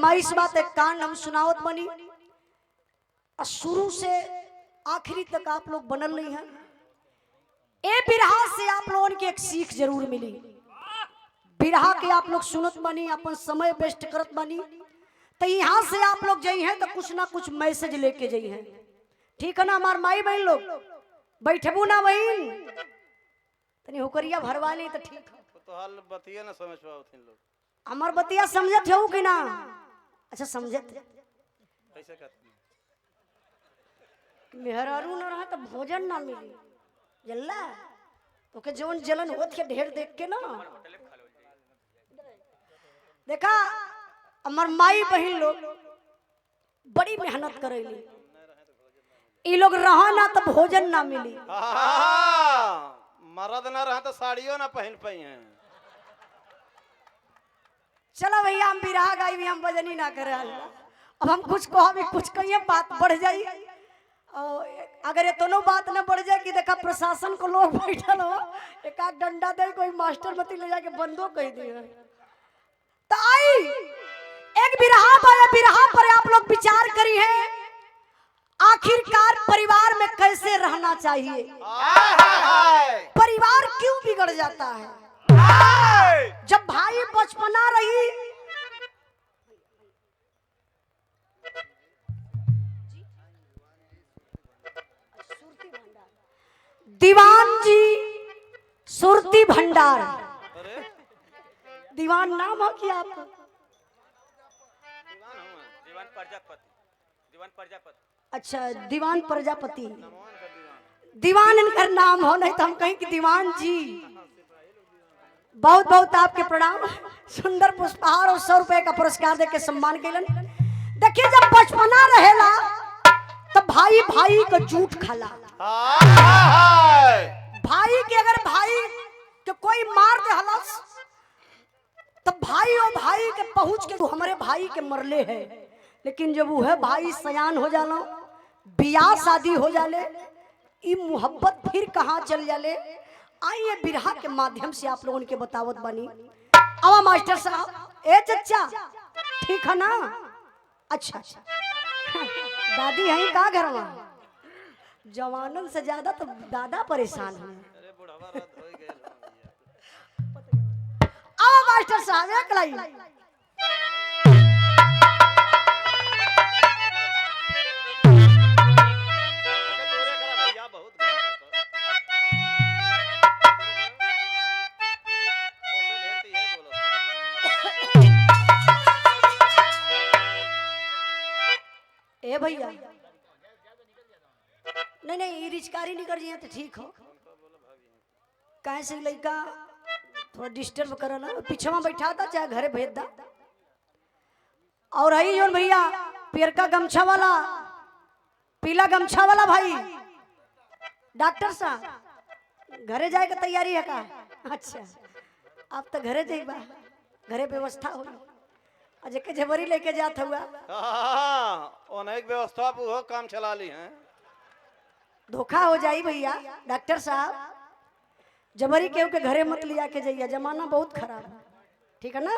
फरमाइश बात एक कांड हम सुनावत बनी और शुरू से आखिरी तक आप लोग बनल नहीं हैं। ए बिरहा से आप लोगों की एक सीख जरूर मिली। बिरहा के आप लोग सुनत बनी, अपन समय वेस्ट करत बनी, तो यहाँ से आप लोग जाई हैं तो कुछ ना कुछ मैसेज लेके जाई हैं। ठीक है ना हमार माई बहन लोग? बैठबू ना बहन, तनी होकरिया भरवा ली तो ठीक है। तो हाल बतिया ना समझ पाओ थिन लोग। हमार बतिया समझत हो कि ना? अच्छा समझत कैसे करती मेहरारू न रहा तो भोजन ना मिली जल्ला तो के जवन जलन होत के ढेर देख के ना। देखा हमार माई बहन लोग बड़ी मेहनत करेली, ई लोग रहा ना तो भोजन ना मिली। मर्द ना रहा तो साड़ियों ना पहन पाई हैं। चलो भैया हम बिरहा गाई भी हम भजनी ना करे। अब हम कुछ कहो भी कुछ कहिए बात बढ़ जाई। अगर ये दोनों बात ना बढ़ जाए कि देखा प्रशासन को लोग बैठल हो एक आध डंडा दे कोई मास्टर मती ले जाके बंदो कह दिए तो आई एक बिरहा पर आप लोग विचार करी है आखिरकार परिवार में कैसे रहना चाहिए, परिवार क्यों बिगड़ जाता है। जब भाई बचपना रही दीवान जी सुरती भंडार, दीवान नाम हो कि आपका? दीवान प्रजापति। अच्छा दीवान प्रजापति, दीवान इनका नाम हो, नहीं तो हम कहें कि दीवान जी। बहुत बहुत आपके प्रणाम। सुंदर पुष्पहार और 100 रुपए का पुरस्कार देके सम्मान कैलन। देखिए जब बचपना रहेला तो भाई भाई का झूठ खाला। भाई के अगर भाई के कोई मार दे हलस तो भाई और भाई के पहुंच के हमारे भाई के मरले है। लेकिन जब वह भाई सयान हो जाला, बियाह शादी हो जाले, ये मोहब्बत फिर कहाँ चल जाले। आइए बिरहा के माध्यम से आप लोगों के बतावत बनी। अब मास्टर साहब ए चच्चा ठीक है ना? अच्छा दादी है का घर में? जवानन से ज्यादा तो दादा परेशान है। अब मास्टर साहब एक लाइन ए भैया नहीं रिचकारी नहीं कर तो ठीक हो। कहे से लड़का थोड़ा डिस्टर्ब करा ना, पीछे में बैठा था चाहे घरे भेज दा। और आई जोन भैया पियरका गमछा वाला, पीला गमछा वाला भाई डॉक्टर साहब घरे जाए का तैयारी है का? अच्छा आप तो घरे जाइबा, घरे व्यवस्था हो के जबरी लेके जात हुआ अनेक व्यवस्था वो काम चला ली हैं। धोखा हो जाई भैया डॉक्टर साहब, जबरी केहू के घरे मत लिया के जाइए, जमाना बहुत खराब है। ठीक है ना?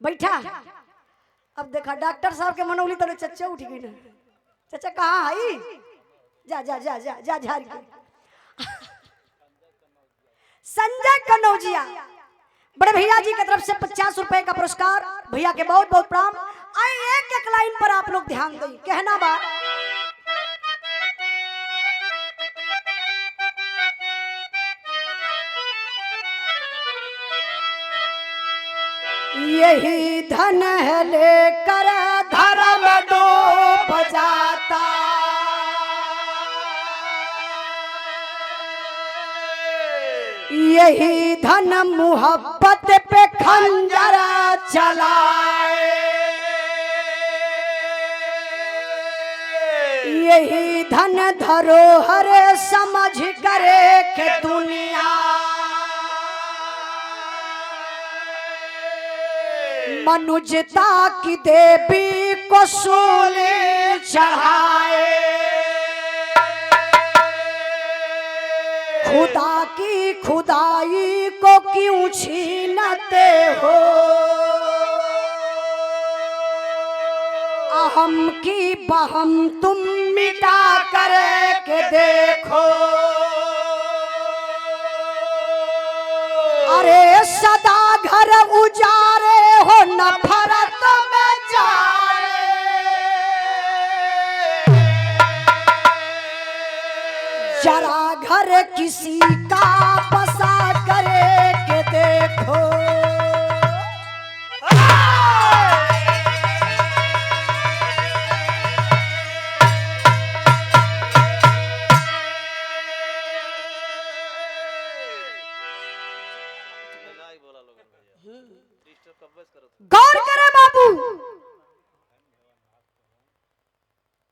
बैठा अब देखा डॉक्टर साहब के मनौली तो चच्चा उठ गई ना। चच्चा कहाँ आई? जा जा जा जा जा झाड़ के। संजय कनौजिया बड़े भैया जी की तरफ से 50 रुपए का पुरस्कार, भैया के बहुत बहुत प्रणाम। आई एक एक लाइन पर आप लोग ध्यान दें। कहना बा यही धन है लेकर धर्म डूब जाता, यही धन मोहब्बत पे खंजर चलाए, यही धन धरोहर समझ करे के दुनिया मनुष्यता की देवी को सूली चढ़ाए, खुदा की खुदाई को क्यों छीनते हो, अहम की बहम तुम मिटा कर के देखो, अरे सदा घर उजारे हो नफरत में जाए, जरा घर किसी का बसा करे के देखो। गौर करें बाबू,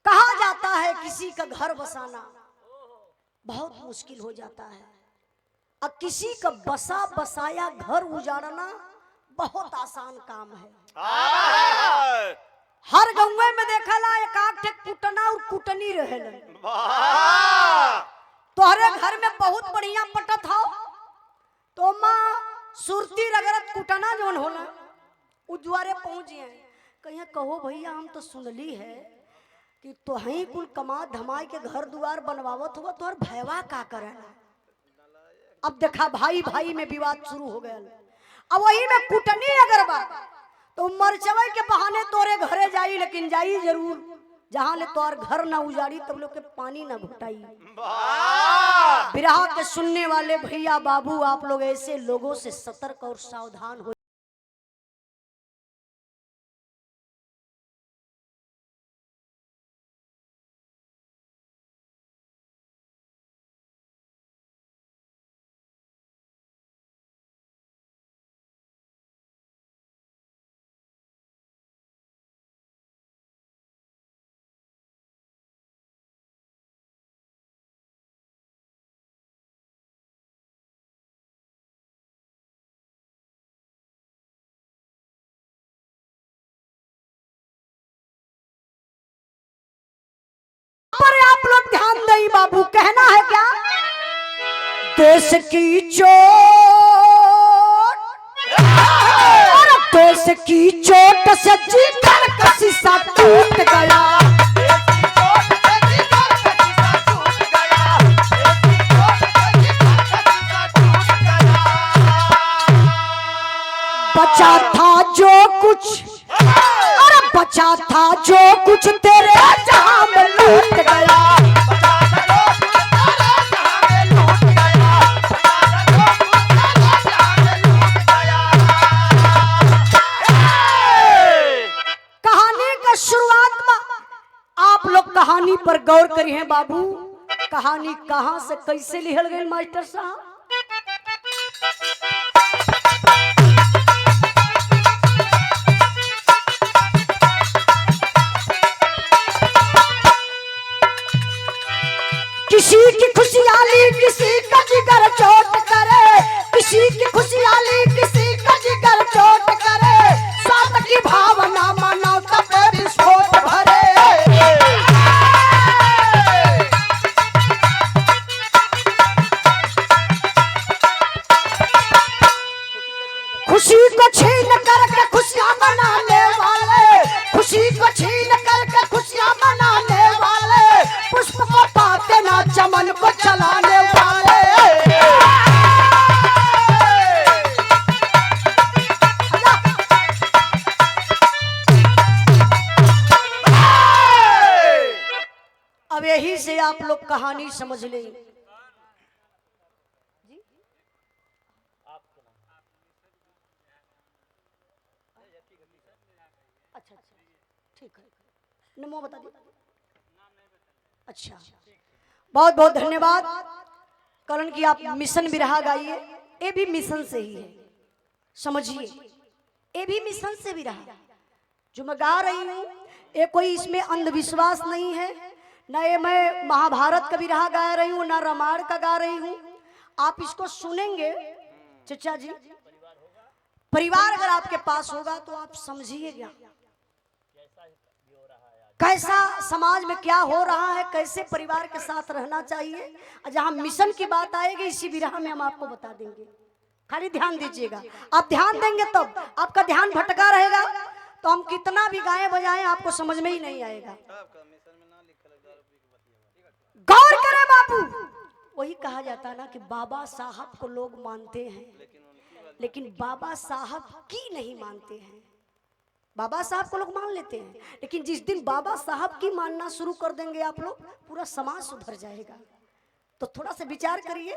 कहा जाता है किसी का घर बसाना बहुत मुश्किल हो जाता है, और किसी का बसा बसाया घर उजाड़ना बहुत आसान काम है। हर गाँव में देखा ला एक आठ कुटना और कुटनी रहे, तोहरे घर में बहुत बढ़िया पटत हो तो माँ सुरती रगरत कुटना जोन होला उद्वारे पहुंच जाए, कहीं कहो भैया हम तो सुनली है कि तोहही कुल कमा धमाई के घर द्वार बनवावत हुआ, तोहर भैवा का करे। अब देखा भाई भाई में विवाद शुरू हो गया, अब वही में कुटनी अगर बा तो मरचवे के बहाने तोरे घरे जाई, लेकिन जाई जरूर जहां ले तोर घर ना उजाड़ी तब लोग के पानी ना घुटाई। बिरहा के सुनने वाले भैया बाबू, आप लोग ऐसे लोगों से सतर्क और सावधान हो। पर आप लोग ध्यान दें बाबू, कहना है क्या, देश की चोट और देश की चोट से जीकर का शीशा टूट गया, बचा था जो कुछ, अरे बचा था जो कुछ तेरे जहां में लूट गया, कहानी का शुरुआत में आप लोग कहानी पर गौर करिए हैं बाबू, कहानी कहां से कैसे लिखल गई मास्टर साहब। किसी की खुशहाली किसी का जिगर चोट करे, किसी की खुशहाली किसी का जिगर चोट करे, स्वार्थ की भावना मानवता पे विस्फोट भरे, खुशी को छीन करके खुशियां मनाने वाले, खुशी को छीन करके खुशियां मनाने वाले, पुष्प को पाते ना चमन को चलाने वाले, अब यही से आप लोग कहानी समझ लें। अच्छा ठीक है, नमो बता दी। अच्छा बहुत बहुत धन्यवाद करण की आप मिशन बिरहा गाइए, ये भी मिशन से ही है, समझिए ये भी मिशन से बिरहा जो मैं गा रही हूँ, ये कोई इसमें अंधविश्वास नहीं है, न ये मैं महाभारत का बिरहा गा रही हूँ, ना रामायण का गा रही हूँ। आप इसको सुनेंगे चचा जी, परिवार अगर आपके पास होगा तो आप समझिएगा कैसा समाज में क्या हो रहा है, कैसे परिवार के साथ रहना चाहिए। जहां मिशन की बात आएगी इसी विरह में हम आपको बता देंगे, खाली ध्यान दीजिएगा। आप ध्यान देंगे तब, आपका ध्यान भटका रहेगा तो हम कितना भी गाएं बजाएं आपको समझ में ही नहीं आएगा। गौर करें बाबू, वही कहा जाता है ना कि बाबा साहब को लोग मानते हैं लेकिन बाबा साहब की नहीं मानते हैं। बाबा साहब को लोग मान लेते हैं लेकिन जिस दिन बाबा साहब की मानना शुरू कर देंगे आप लोग, पूरा समाज सुधर जाएगा। तो थोड़ा सा विचार करिए।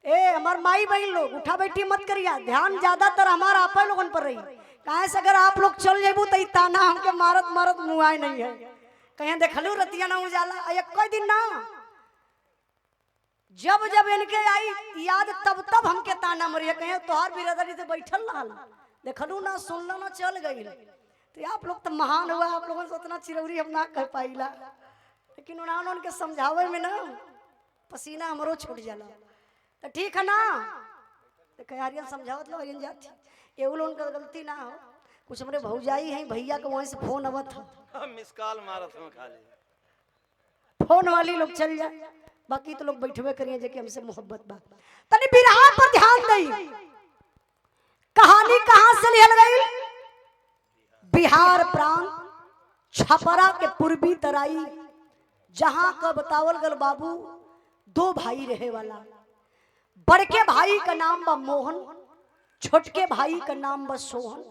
ए हमार माई बहन लोग उठा बैठी मत करिए, ध्यान ज्यादातर हमारा आप लोगन पर रही। कहे से अगर आप लोग चल जेबू तो ताना हमके मारत मारत मुआए नहीं है। कहीं देखलू रतिया ना उजाला एक कोई दिन ना, जब जब इनके आई याद तब तब हमके ताना मरिए। कहे तोहार बिरादरी से बैठल रहल, देखलू ना सुनल ना चल गई। तो आप लोग तो महान हुआ, आप लोगों से उतना चिरौरी हम ना कह पाइला, लेकिन उन्होंने उनके समझावे में ना पसीना हमरो छूट जाला। तो ठीक है ना, तो कहारियन समझावत लो हरियन जाती एगो लोन का गलती ना हो। कुछ हमारे भौजाई हैं, भैया का वहीं से फोन आवत था, मिस कॉल मारत हूं खाली, फोन वाली लोग चल जाए, बाकी तो लोग बैठवे करिए जेके हमसे मोहब्बत बा। तनी बिरहा पर ध्यान दई, कहानी कहां से लिहल गई? बिहार प्रांत छपरा के पूर्वी तराई, जहां का बतावल गल बाबू दो भाई रहे वाला। बड़के भाई का नाम बा मोहन, छोटके भाई का नाम बा सोहन।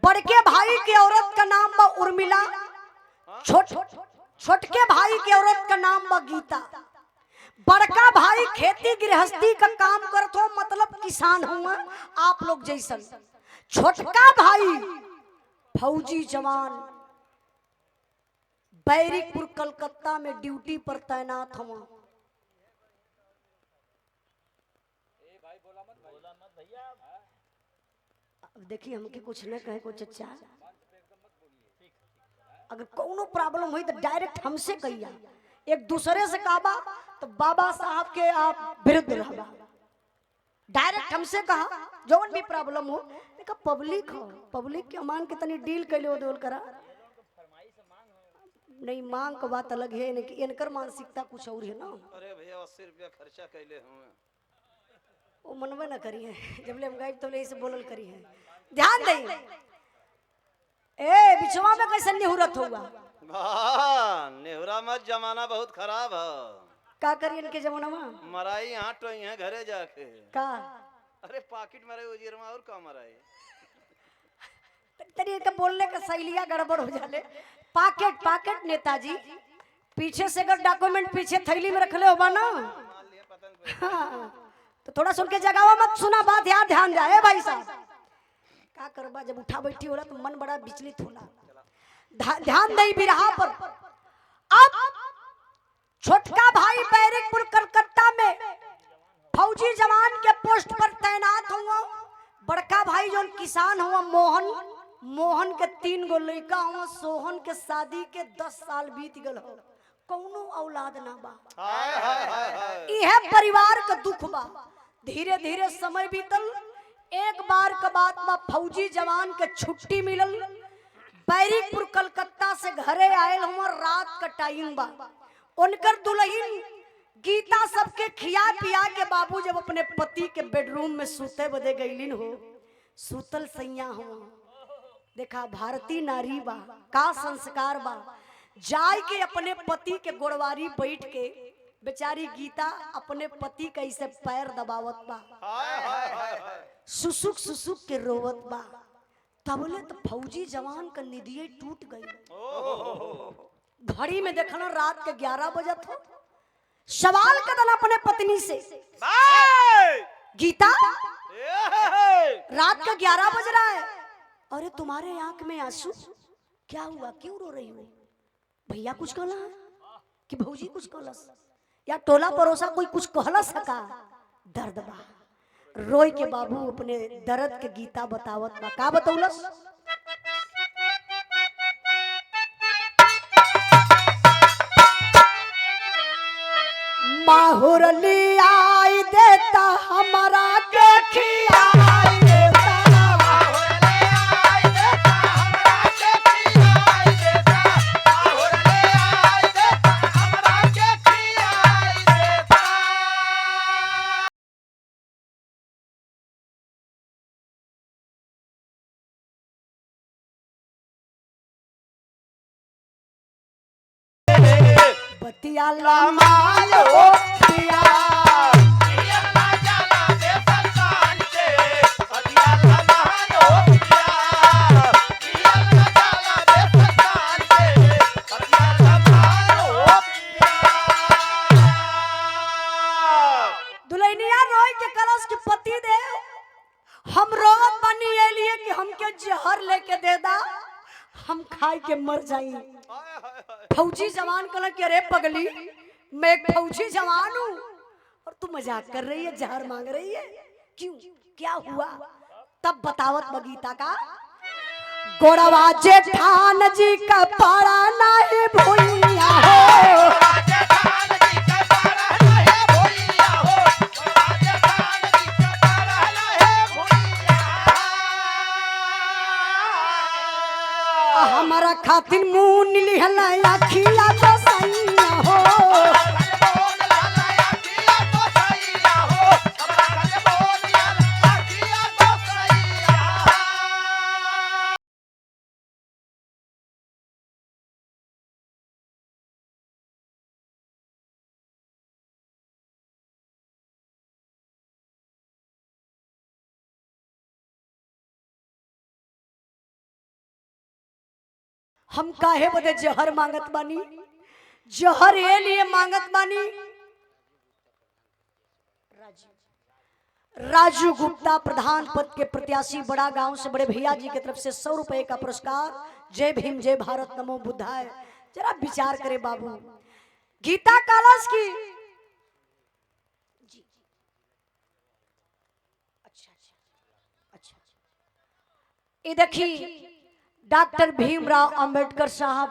बड़के भाई के औरत का नाम बा उर्मिला, छोटके भाई के औरत का नाम बा गीता। बड़का भाई खेती गृहस्थी का काम करत हो, मतलब किसान हुआ आप लोग जैसन। छोटका भाई फौजी जवान, बैरिकपुर कलकत्ता में ड्यूटी पर तैनात हुआ। देखिए हमके कुछ न कहे को चचा, अगर कोनो प्रॉब्लम हुई तो डायरेक्ट हमसे कहिया, एक दूसरे से कहबा तो बाबा साहब के आप विरुद्ध रहबा। डायरेक्ट हमसे कहा जौन भी प्रॉब्लम हो। देखा पब्लिक हो, पब्लिक के मान के तनी डील कैले हो दोल करा नहीं, मांग का बात अलग है, इनकर मानसिकता कुछ और है ना। अरे भैया 80 रुपया खर्चा कैले हूं, वो मनवे ना करिए, जब ले हम गाइब तो ले इसे बोलल करिए। ध्यान दें, ए बिचवा में कैसे निहुरत होगा? वाह नेहरा मत, जमाना बहुत खराब है। का करिए इनके जमाना में? मराई यहाँ तो यहाँ घरे जाके का अरे पाकिट मरे उजीर में और का मराई। तरी के बोलने का शैलिया गड़बड़ हो जाले। पाकेट पाकेट नेताजी, पीछे से अगर डॉक्यूमेंट पीछे थैली में रखले होबा ना, हाँ, तो थोड़ा सुन के जगावा मत, सुना बात यार, ध्यान जाए भाई साहब। का करबा जब उठा बैठी होला तो मन बड़ा विचलित होला। ध्यान दई बिरहा पर। अब छोटका भाई बैरिकपुर कलकत्ता में फौजी जवान के पोस्ट पर तैनात हुआ। बड़का भाई जो किसान हुआ मोहन, मोहन के 3 गो लड़का हुआ। सोहन के शादी के 10 साल बीत गल हो, कौनो औलाद ना बा। यह परिवार का दुख बा। धीरे धीरे समय बीतल, एक बार के बाद में फौजी जवान के छुट्टी मिलल। बैरिकपुर कलकत्ता से घरे आयल हुआ, रात का टाइम बा। उनकर दुल्हन गीता सबके खिया पिया के बाबू जब अपने पति के बेडरूम में सूते बदे गईलिन हो, सूतल सैया हो। देखा भारतीय नारी बा, का संस्कार बा। जाय के अपने पति के गोड़वारी बैठ के बेचारी गीता अपने पति का इसे पैर दबावत बा, सुसुक सुसुक के रोवत बा। तबले तो फौजी जवान का निदिये टूट गई। घड़ी में देखना रात के 11 बजत हो। सवाल कदन अपने पत्नी से, गीता रात का 11 बज रहा है, अरे तुम्हारे आंख में आंसू क्या हुआ, क्यों रो रही हो? भैया कुछ कहला कि भौजी कुछ कहलस, या टोला परोसा कोई कुछ कहला सका? दर्द बा। रोई के बाबू अपने दर्द के गीता बतावत बा। का बतौलस? माहुर लियाई देता हमारा के खियाई बतिया लमालो पिया दुल्हनिया रोई के कलश के पति दे हम रोवत बनी ये लिए कि हमके जहर लेके दे दा हम खाई के मर जाई। फौजी जवान कहला कि अरे पगली मैं एक फौजी जवान हूँ और तू मजाक कर रही है, जहर मांग रही है, क्यों क्या हुआ? तब बतावत बगीता का गोड़वा जेठान जी का पारा नहीं भूलिया हो हमारा खातिर मुंह निहला अखिया तो सैया हो हम काहे बदे जहर मांगत बानी? जहर ये लिए मांगत बानी राजू गुप्ता प्रधान पद के प्रत्याशी बड़ा गांव से बड़े भैया जी की तरफ से 100 रुपए का पुरस्कार। जय भीम जय भारत नमो बुद्धाय। जरा विचार करे बाबू। गीता कालस की अच्छा ये देखिए डॉक्टर भीमराव अंबेडकर साहब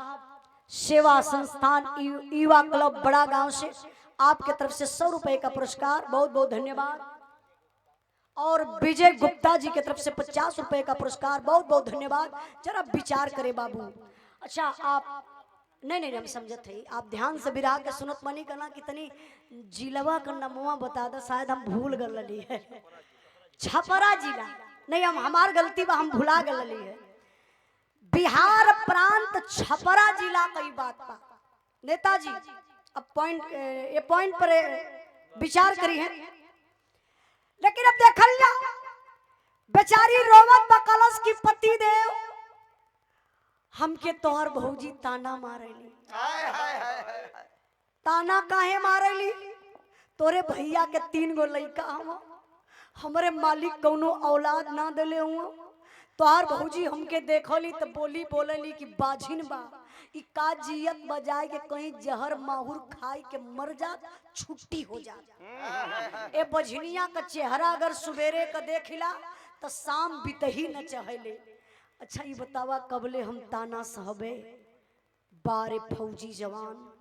सेवा संस्थान युवा क्लब बड़ा गांव से आपके तरफ से 100 रुपए का पुरस्कार, बहुत बहुत धन्यवाद। और विजय गुप्ता जी की तरफ से 50 रुपए का पुरस्कार, बहुत बहुत धन्यवाद। जरा विचार करें बाबू। अच्छा आप नहीं हम समझत है, आप ध्यान से बिरा के सुनत मनी करना कितनी जिलवा का नमवा बता दो, शायद हम भूल गली है। छपरा जिला नहीं, हम हमार गलती बा, हम भुला गली है। बिहार प्रांत छपरा जिला कई बात बा। नेताजी अब पॉइंट पर विचार करी है। लेकिन अब देखल जा बेचारी रोवत बकलस की पति देव हमके तोहर भौजी ताना मारेली। ताना काहे मारेली? तोरे भैया के 3 गो लइका हम, हमरे मालिक कौनो औलाद ना देले हुआ। तोहर भौजी हमके देखली तो बोलेली कि बाझिन बा, ई का जियत बजाए के कहीं जहर माहुर खाई के मर जात, छुट्टी हो जात। ए बझनिया का चेहरा अगर सुबेरे का देखिला तो शाम बीतही न चहले। अच्छा ये बतावा कबले हम ताना सहबे? बारे फौजी जवान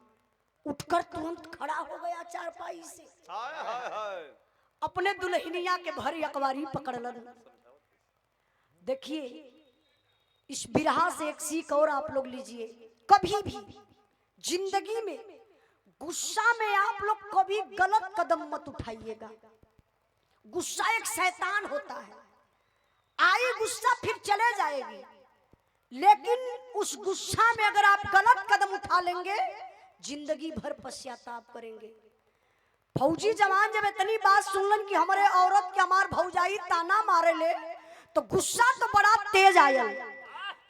उठकर तुरंत खड़ा हो गया चारपाई से, अपने दुल्हनिया के भरी अकबारी पकड़लन। देखिए इस बिरहा से एक सीख और आप लोग लीजिए। कभी भी जिंदगी में गुस्सा में आप लोग कभी गलत कदम मत उठाइएगा। गुस्सा एक शैतान होता है, आई गुस्सा फिर चले जाएगी, लेकिन उस गुस्सा में अगर आप गलत कदम उठा लेंगे जिंदगी भर पश्चाताप करेंगे। फौजी जवान जब इतनी बात सुनलन कि हमारे औरत के हमार भौजाई ताना मारे ले, तो गुस्सा तो बड़ा तेज आयल।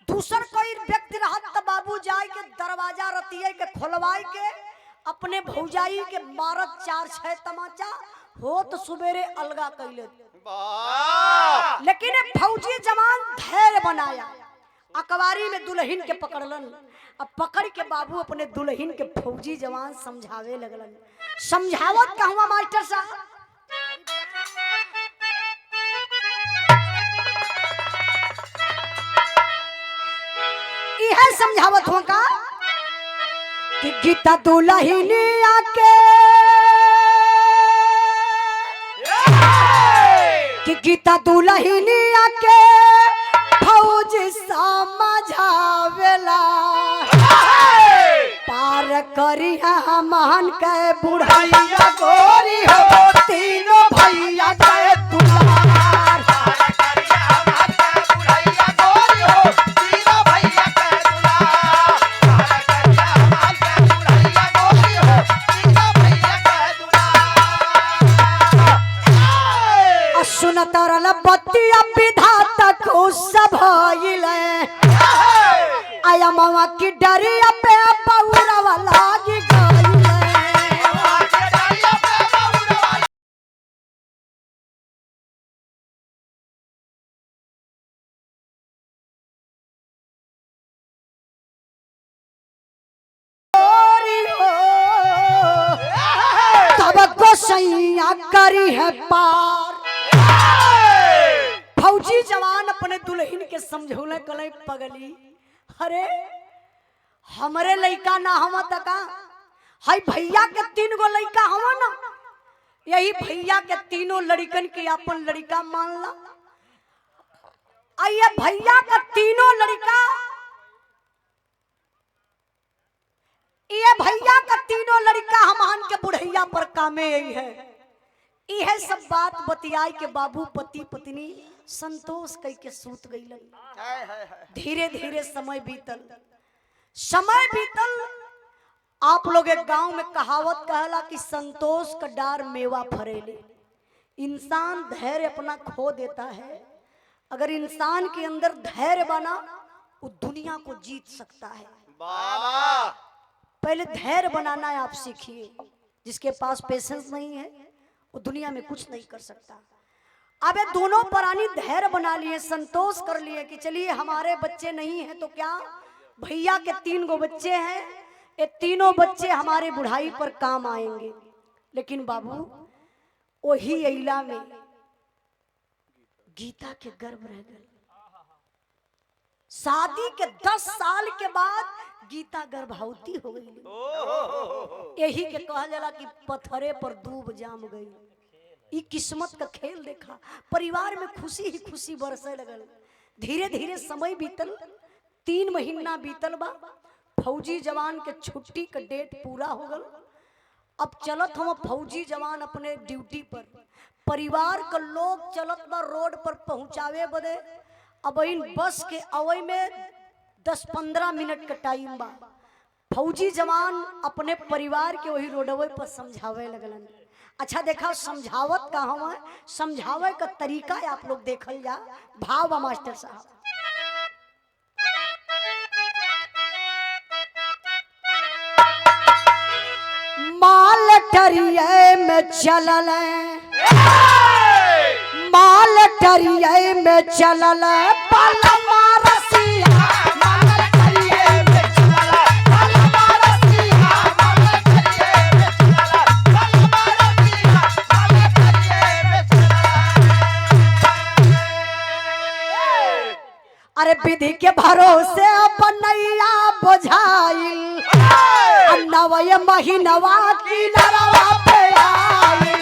दूसर कोई व्यक्ति रहत तो बाबू जाए के दरवाजा रतिये के खोलवाई के अपने भौजाई के मारत 4-6 तमाचा हो तो सुबेरे अलगा कैले। लेकिन फौजी जवान धैर्य बनाया, अकबारी में दुल्हन के पकड़लन। अब पकड़ के बाबू अपने दुल्हन के फौजी जवान समझावे लगलन। समझावत कहवा मास्टर साहब? यह समझावत हो का कि गीता दुल्हनी आके कि गीता दुल्हनी आके फौज समझावेला पार करी महान के बुढ़ैया गोरी हो तीनों भैया के तुलार। खुश भइल आया मामा की डरिया पे बउरवा लागी गइल सैया करी है पार। फौजी जवान अपने दुल्हन के समझौले कले पगली अरे हमरे लइका ना हम तका हाय भैया के 3 गो लइका हम ना यही भैया के तीनों लड़कन के अपन लड़का मान ला आइए भैया का तीनों लड़का ये भैया का तीनों लड़का हमहन के बुढ़ैया पर कामे आई है। यह सब बात बतियाई के बाबू पति पत्नी संतोष कई के सूत गईलन। धीरे धीरे समय बीतल आप लोग एक गांव में कहावत कहला कि संतोष का डार मेवा फरेले। इंसान धैर्य अपना खो देता है। अगर इंसान के अंदर धैर्य बना वो दुनिया को जीत सकता है। पहले धैर्य बनाना आप सीखिए। जिसके पास पेशेंस नहीं है वो दुनिया में कुछ नहीं कर सकता। अब ये दोनों प्राणी धैर्य बना लिए, संतोष कर लिए कि चलिए हमारे बच्चे नहीं हैं तो क्या, भैया के 3 गो बच्चे हैं, ये तीनों बच्चे हमारे बुढ़ाई पर काम आएंगे। लेकिन बाबू वही अइला में गीता के गर्भ रह गए। शादी के 10 साल के बाद गीता गर्भवती हो गई। यही के कहा जाला कि पत्थरे पर दूब जाम गई। ई किस्मत का खेल देखा। परिवार में खुशी ही खुशी बरसे लगल। धीरे धीरे समय बीतल, 3 महीना बीतल बा। फौजी जवान के छुट्टी का डेट पूरा हो गल। अब चलत हम फौजी जवान अपने ड्यूटी पर, परिवार का लोग चलत बा रोड पर पहुंचावे बदे। अब इन बस के अवय में 10-15 मिनट का टाइम बा। फौजी जवान अपने परिवार के वही रोडवे पर समझावे लगलन। अच्छा देखा समझावत का हम है, समझावे का तरीका है, आप लोग देखल जा। भाव बा मास्टर साहब। माल टरिये में चलल, माल टरिये में चलल पलमा रसिया, माल टरिये में चलल पलमा रसिया, माल टरिये में चलल पलमा रसिया, माल टरिये में चलल। अरे विधि के भरोसे बनैया बुझाइल, नवय महीनवा की नरवा पे आई।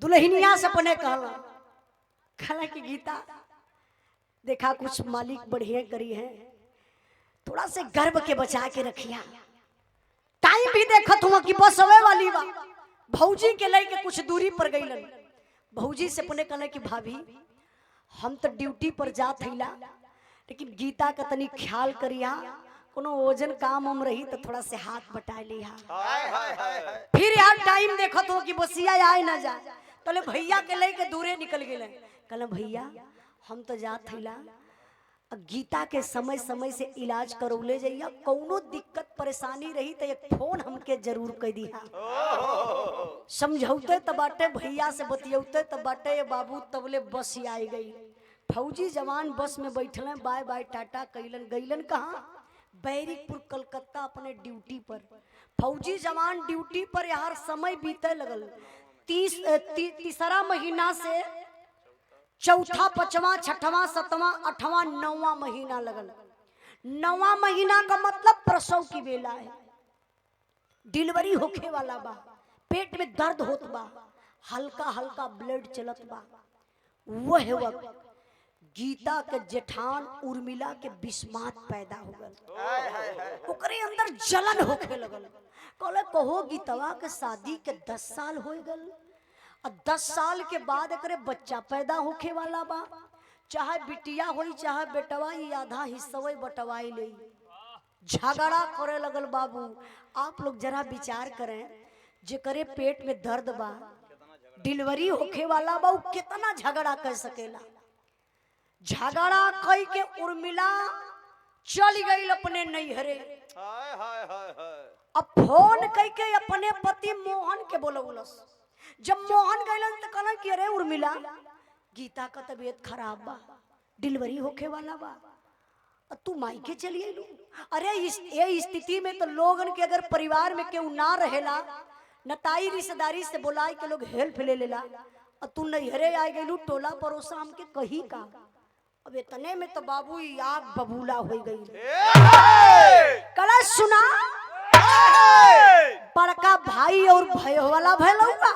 दुल्हनिया से अपने कहला कि गीता देखा कुछ मालिक बढ़िया करी है, थोड़ा से गर्भ के बचा के रखिया। टाइम भी देखत हुआ कि बस आवे वाली बा। भौजी के लेके कुछ दूरी पर गईलन। भौजी से अपने कहले कि भाभी हम तो ड्यूटी पर जात हईला, लेकिन गीता का तनी ख्याल करिया, कोनो वजन काम हम रही तो थोड़ा से हाथ बटा लिया। फिर यार टाइम देखत हो कि बसिया आए ना जा, तले भैया के लेके दूरे निकल गए। कहले भैया हम तो जात हईला, गीता के समय समय से इलाज करौले जाइया, कौनो दिक्कत परेशानी रही तो एक फोन हमके जरूर कह दिया। समझौते तो बाटे, भैया से बतियौते तो बाटे। बाबू तबले बस ही आई गई। फौजी जवान बस में बैठल, बाय बाय टाटा कैलन। गईलन कहाँ? बैरिकपुर कलकत्ता अपने ड्यूटी पर। फौजी जवान ड्यूटी पर यार समय बीते लगल। तीसरा महीना से चौथा, पांचवा, छठवां, सातवां, आठवां, 9वां महीना लगल। 9वां महीना का मतलब प्रसव की बेला है, डिलीवरी होखे वाला बा, पेट में दर्द होत बा, हल्का हल्का ब्लड चलत बा। वह वक्त गीता के जेठान उर्मिला के बिस्मात पैदा हो गल। ओकरे अंदर जलन होखे लगल। कहले कहो गीतवा के शादी के 10 साल हो गल और 10 साल के बाद एकरे बच्चा पैदा होखे वाला बा। चाहे बिटिया होई चाहे बेटवा, ये आधा हिस्सा बटवाई ले। झगड़ा करे लगल बाबू। आप लोग जरा विचार करें, जेकरे पेट में दर्द बा, डिलीवरी होखे वाला बा, कितना झगड़ा कर सकेला। झगड़ा कई के उर्मिला चली गई अपने नैहरे। हाय हाय हाय हाय। अब फोन कई के अपने पति मोहन के बोलौलस। जब मोहन गइलन त कहलन कि अरे उर्मिला, गीता का तबीयत खराब बा, डिलीवरी होखे वाला बा, तू मायके चली आइलू। अरे ये स्थिति में तो लोगन के अगर परिवार में केहू ना रहेला, नताई रिश्तेदारी से बुलाए के लोग हेल्प ले लेला, और तू नैहरे आ गइलू, टोला पड़ोसा हमके कही का। अब इतने में तो बाबू आग बबूला हो गई। कला सुना, बड़का भाई और भय वाला भैलौगा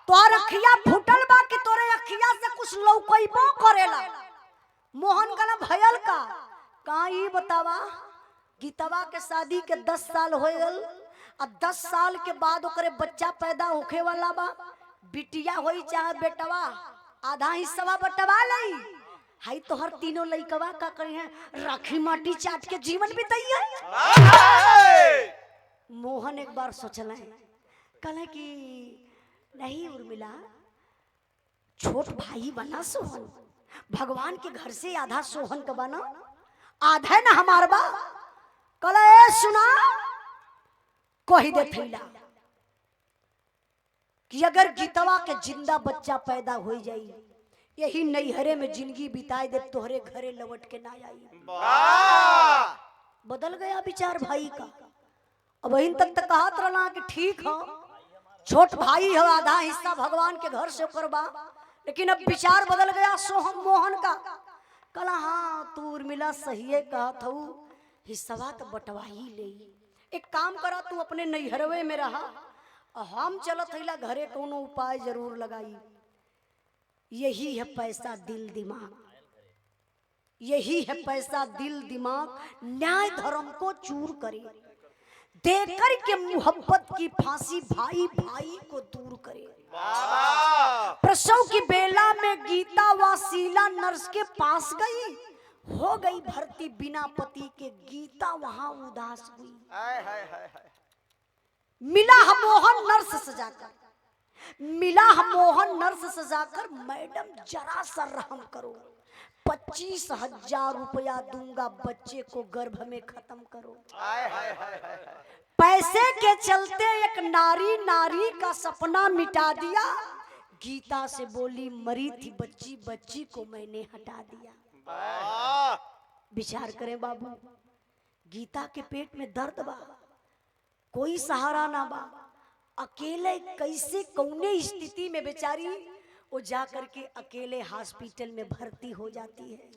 तोर अखिया फूटल बा कि तोरे अखिया से कुछ लौकइबो करेला। मोहन का ना भयल का ई बतावा। गीतवा के शादी के 10 साल हो गल और 10 साल के बाद ओकरे बच्चा पैदा होखे वाला बा। बिटिया होई चाहे बेटवा, आधा हिस्सा बटवा लई। हाई तोहर तीनों लइकवा का करी है, राखी माटी चाट के जीवन बिताइए। मोहन एक बार सोचला है, कहले कि नहीं उर्मिला, छोट भाई बना सोहन, भगवान के घर से आधा सोहन का बना, आधा ना हमार बा। कहले सुना, कही दे थैला कि अगर गीतवा के जिंदा बच्चा पैदा हो जाई, यही नैहरे में जिंदगी बिताए दे, तोहरे घरे लौट के ना आई। बदल गया विचार भाई का। अब वहीं तक तो कहत रहना कि ठीक हो, छोट भाई हो, आधा हिस्सा भगवान के घर से करबा, लेकिन अब विचार बदल गया सोहम मोहन का। कला हाँ तू उर्मिला सही है कहत हूँ, हिस्सा तो बटवा ही ले। एक काम करा, तू अपने नैहरवे में रहा, हम चलत हईला घरे, कोनो उपाय जरूर लगाई। यही है पैसा दिल दिमाग, यही है पैसा दिल दिमाग, न्याय धर्म को चूर करे, देकर के मोहब्बत की फांसी भाई भाई को दूर करे। प्रसव की बेला में गीता वासीला नर्स के पास गई, हो गई भर्ती बिना पति के, गीता वहां उदास हुई। मिला हम मोहन नर्स सजाकर, मिला हम मोहन नर्स सजाकर, मैडम जरा सा रहम करो, 25,000 रुपया दूंगा, बच्चे को गर्भ में खत्म करो। पैसे के चलते एक नारी नारी का सपना मिटा दिया। गीता से बोली मरी थी बच्ची, बच्ची को मैंने हटा दिया। विचार करें बाबू, गीता के पेट में दर्द बा, कोई सहारा ना बा, अकेले कैसे कौने स्थिति में बेचारी वो जा करके अकेले हॉस्पिटल में भर्ती हो जाती है।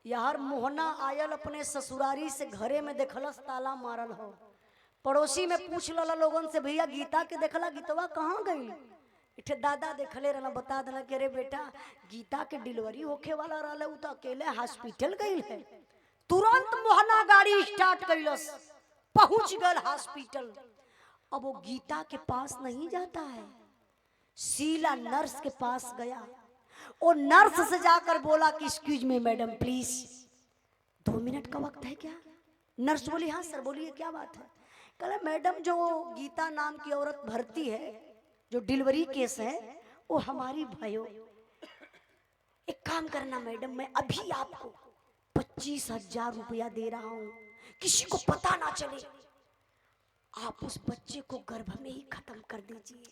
यार मोहना आयल अपने ससुरारी से, घरे में देखलस ताला मारल हो, पड़ोसी में पूछ लला लोगन से, भैया गीता के देखला, गीतवा कहाँ गई? इठे दादा देखले रहना, बता देना कि अरे बेटा गीता के डिलीवरी होखे वाला रहले, उ तो अकेले हॉस्पिटल गई है। तुरंत मोहना गाड़ी स्टार्ट कैलस, पहुंच गल हॉस्पिटल। अब वो गीता के पास नहीं जाता है, शीला नर्स के पास गया। वो नर्स से जाकर बोला कि excuse me madam please, 2 minute का वक्त है क्या? नर्स बोली हाँ सर बोलिए क्या बात है। कहला मैडम जो गीता नाम की औरत भर्ती है, जो डिलीवरी केस है, वो हमारी भयो। एक काम करना मैडम, मैं अभी आपको 25,000 रुपया दे रहा हूं, किसी को पता ना चले, आप उस बच्चे को गर्भ में ही खत्म कर दीजिए।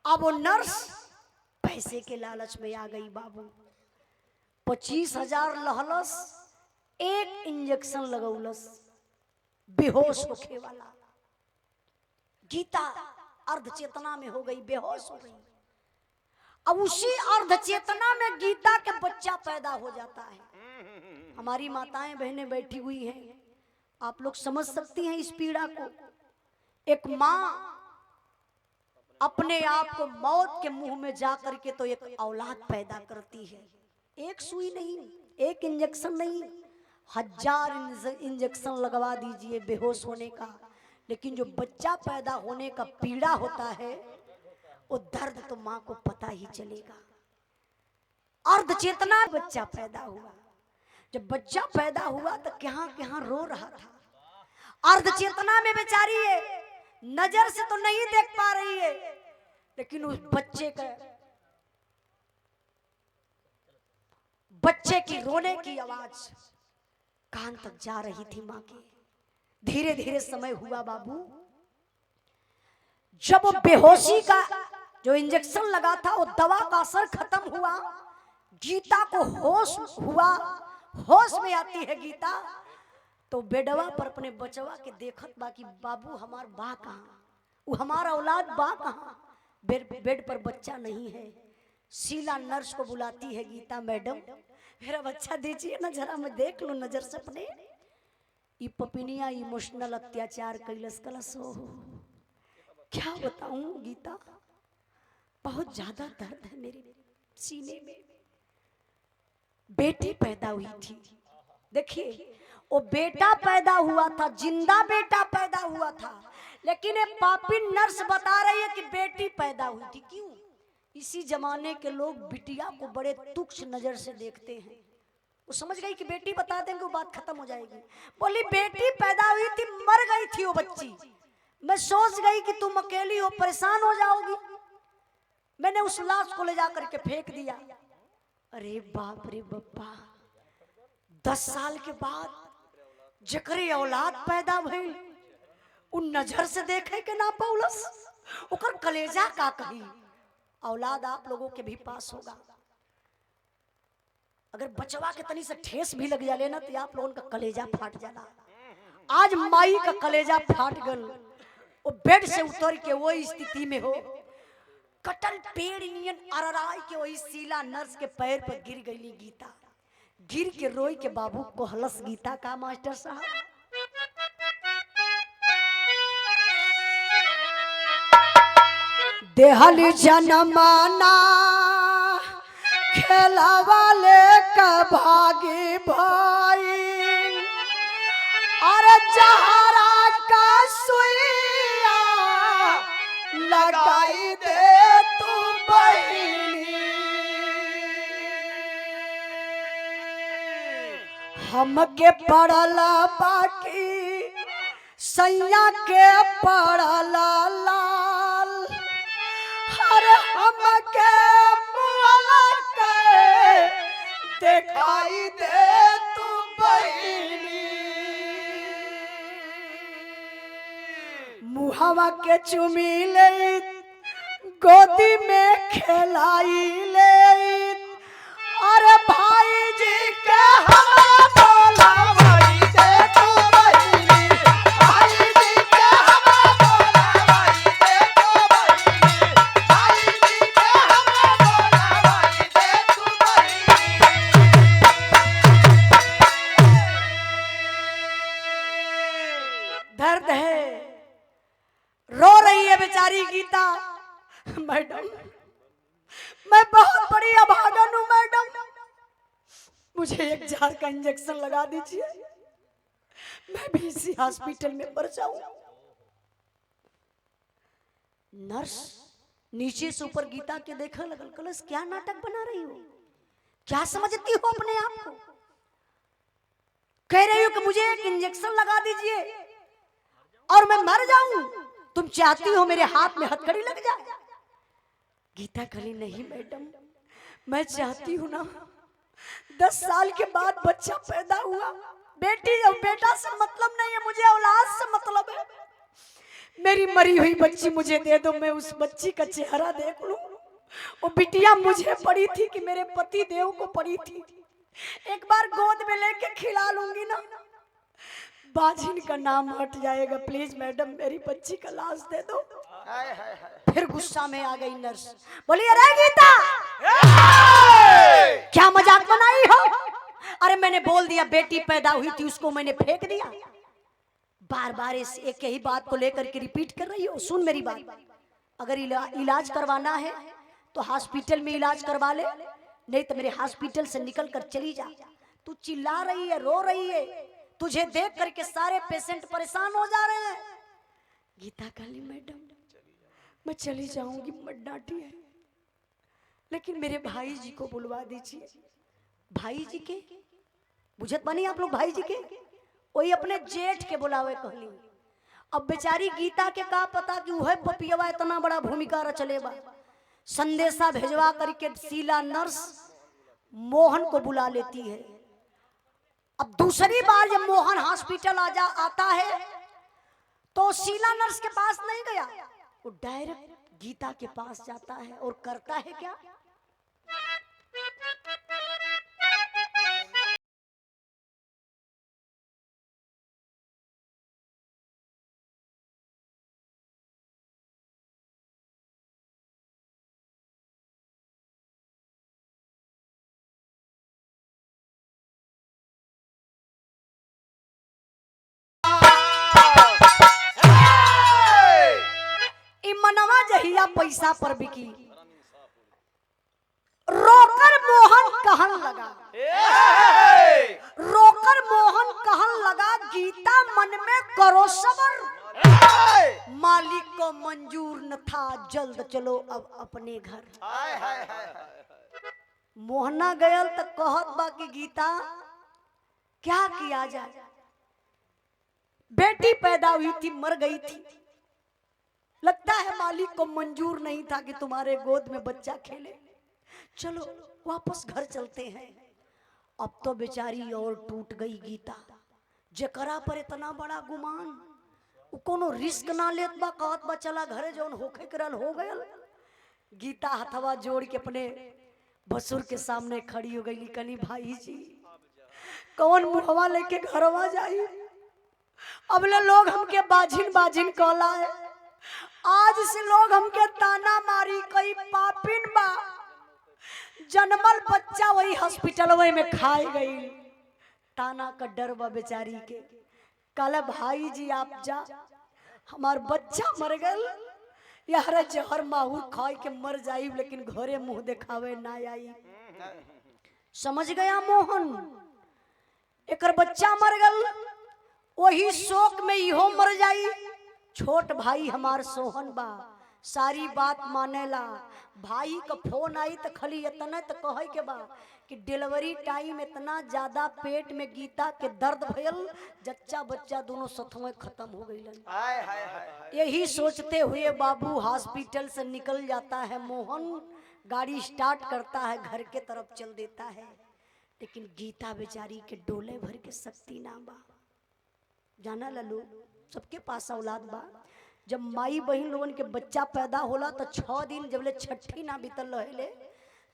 अब वो नर्स पैसे के लालच में आ गई बाबू, 25,000 लहलस, एक इंजेक्शन लगौलस, बेहोश होखे वाला। गीता अर्ध चेतना में हो गई, बेहोश हो गई। अब उसी अर्ध चेतना में गीता के बच्चा पैदा हो जाता है। हमारी माताएं बहनें बैठी हुई हैं, आप लोग समझ सकती हैं इस पीड़ा को। एक माँ अपने आप को मौत के मुंह में जा करके तो एक औलाद पैदा करती है। एक सुई नहीं, एक इंजेक्शन नहीं, 1000 इंजेक्शन लगवा दीजिए बेहोश होने का, लेकिन जो बच्चा पैदा होने का पीड़ा होता है वो दर्द तो माँ को पता ही चलेगा। अर्ध चेतना बच्चा पैदा हुआ, जब बच्चा पैदा हुआ तो कहां कहां रो रहा था। अर्ध चेतना में बेचारी है, नजर से तो नहीं देख पा रही है, लेकिन उस बच्चे की रोने की आवाज कान तक जा रही थी मां के। धीरे धीरे समय हुआ बाबू, जब वो बेहोशी का जो इंजेक्शन लगा था वो दवा का असर खत्म हुआ, गीता को होश हुआ, होश में आती है गीता, तो बेडवा पर अपने बचवा के देखत बाकी बाबू हमार बा कहाँ, वो हमारा औलाद बा कहाँ। बेड पर बच्चा नहीं है। शीला नर्स को बुलाती है, गीता मैडम मेरा बच्चा दीजिए ना जरा, मैं देख लूं नजर से अपने। ये पपिनिया इमोशनल अत्याचार कैलस कलस हो, क्या बताऊं गीता, बहुत ज्यादा दर्द है मेरे सीने में। बेटी पैदा हुई थी, देखिए वो बेटा पैदा हुआ था, जिंदा बेटा पैदा हुआ था, लेकिन ये पापी नर्स बता रही है कि बेटी पैदा हुई थी। क्यों? इसी जमाने के लोग बिटिया को बड़े तुच्छ नजर से देखते हैं। वो समझ गई कि बेटी बता देंगे वो बात खत्म हो जाएगी। बोली बेटी पैदा हुई थी, मर गई थी वो बच्ची। मैं सोच गई कि तुम अकेली हो, परेशान हो जाओगी, मैंने उस लाश को ले जाकर के फेंक दिया। अरे बाप रे बप्पा, 10 साल के बाद जकरे औलाद पैदा भइल उन नजर से देखे के ना पौलस, ओकर कलेजा का कही। औलाद आप लोगों के भी पास होगा, अगर बचवा के तनी से ठेस भी लग जाले ना तो आप लोगों का कलेजा फाट जाला। आज माई का कलेजा फाट गल, वो बेड से उतर के वो स्थिति में हो, कटल पेड़ नियन अरराई के वही शीला नर्स के पैर पर गिर गई गीता। गिर के रोई के बाबू को हलस गीता का मास्टर साहब। देहली जनमाना खेला वाले का भागी भाई, अरे जहरा का सुइया लगाई दे तू बहिनी, हमके पड़ला बाकी सैया के पड़ला लाल, अरे हमके मुआला के दिखाई दे तू बहिनी, मुहावा के चुमी ले गोदी में खिलाई ले, अरे भाई जी के हम बोला भाई दे तू बहिनी, भाई जी के हम बोला भाई दे तू बहिनी, भाई जी के हम बोला भाई दे तू बहिनी। दर्द है, रो रही है बेचारी गीता। मैडम मैं बहुत बड़ी अभागन हूं मैडम, मुझे एक जार का इंजेक्शन लगा दीजिए, मैं भी इसी हॉस्पिटल में मर जाऊं। नर्स नीचे से ऊपर गीता के देखने लगल, कलस क्या नाटक बना रही हो, क्या समझती हो अपने आप को, कह रही हो कि मुझे एक इंजेक्शन लगा दीजिए और मैं मर जाऊं, तुम चाहती हो मेरे हाथ में हथकड़ी लग जाए। गीता कहली नहीं मैडम, मैं चाहती हूँ ना 10 साल के बाद बच्चा पैदा हुआ, बेटी और बेटा से मतलब नहीं है, मुझे औलाद से मतलब है। मेरी मरी हुई बच्ची मुझे दे दो, मैं उस बच्ची का चेहरा देख लूं। वो बिटिया मुझे पड़ी थी कि मेरे पति देव को पड़ी थी, एक बार गोद में लेके खिला लूंगी ना, बाजिन का नाम हट जाएगा। प्लीज मैडम मेरी बच्ची का लाश दे दो। फिर गुस्सा में आ गई नर्स, बोली अरे गीता क्या मजाक बनाई हो, अरे मैंने बोल दिया बेटी पैदा हुई थी, उसको मैंने फेंक दिया। बार बार इस एक ही बात को लेकर के रिपीट कर रही हो, सुन मेरी बात, अगर इलाज करवाना है तो हॉस्पिटल में इलाज करवा ले, नहीं तो मेरे हॉस्पिटल से निकल कर चली जा। तू चिल्ला रही है, रो रही है, तुझे देख करके सारे पेशेंट परेशान हो जा रहे हैं। गीता कहली मैडम मैं चली जाऊंगी, मत डांटिए, लेकिन मेरे भाई जी को बुलवा दीजिए। भाई जी के बुझत बनी आप लोग, भाई जी के वही अपने जेठ के बुलावे कहली। अब बेचारी गीता के का पता कि वह पपियवा इतना बड़ा भूमिका रचलेबा। संदेशा भेजवा करके शीला नर्स मोहन को बुला लेती है। अब दूसरी बार जब मोहन हॉस्पिटल आता है तो शीला नर्स के पास नहीं गया, वो डायरेक्ट गीता के पास जाता है और करता है क्या, मनवा जहिया पैसा पर बिकी, रोकर मोहन कहन लगा, रोकर मोहन कहन लगा गीता मन में करो सबर, मालिक को मंजूर न था, जल्द चलो अब अपने घर। मोहना गयल तो कहत बा कि गीता क्या किया जाए, बेटी पैदा हुई थी, मर गई थी, लगता है मालिक को मंजूर नहीं था कि तुम्हारे गोद में बच्चा खेले, चलो वापस घर चलते हैं। अब तो बेचारी और टूट गई गीता, जकरा पर इतना बड़ा गुमान, वो कोनो रिस्क ना लेत बा, कहत बा चला घरे जौन होखे करल हो गयल। गीता हथवा जोड़ के अपने भसुर के सामने खड़ी हो गई, कनी भाई जी कौन मुहवा लेके घरवा जाई, अबले लोग हमके बाजिन बाजिन कहला है, आज से लोग हमके ताना मारी कई पापिन बा, जन्मल बच्चा वही हॉस्पिटल में खाई गई, ताना का डर बा बेचारी के। कल भाई जी आप जा, हमार बच्चा मर गल, यार जहर माहूर खाई के मर जाई, लेकिन घरे मुंह दिखावे ना आई। समझ गया मोहन, एकर बच्चा मर गल, वही शोक में इहो मर जाई। छोट भाई हमार सोहन बा, सारी बात मानेला। भाई का फोन आई तो खाली इतना तो कहे के बा कि डिलीवरी टाइम इतना ज्यादा पेट में गीता के दर्द भयल, जच्चा बच्चा दोनों सथवे खत्म हो गई। यही सोचते हुए बाबू हॉस्पिटल से निकल जाता है मोहन, गाड़ी स्टार्ट करता है, घर के तरफ चल देता है, लेकिन गीता बेचारी के डोले भर के शक्ति ना बा। जाना ललो सबके पास औलाद बा, जब माई बहन लोगन के बच्चा पैदा होला तो 6 दिन जब ले छठी ना बीतल रहेले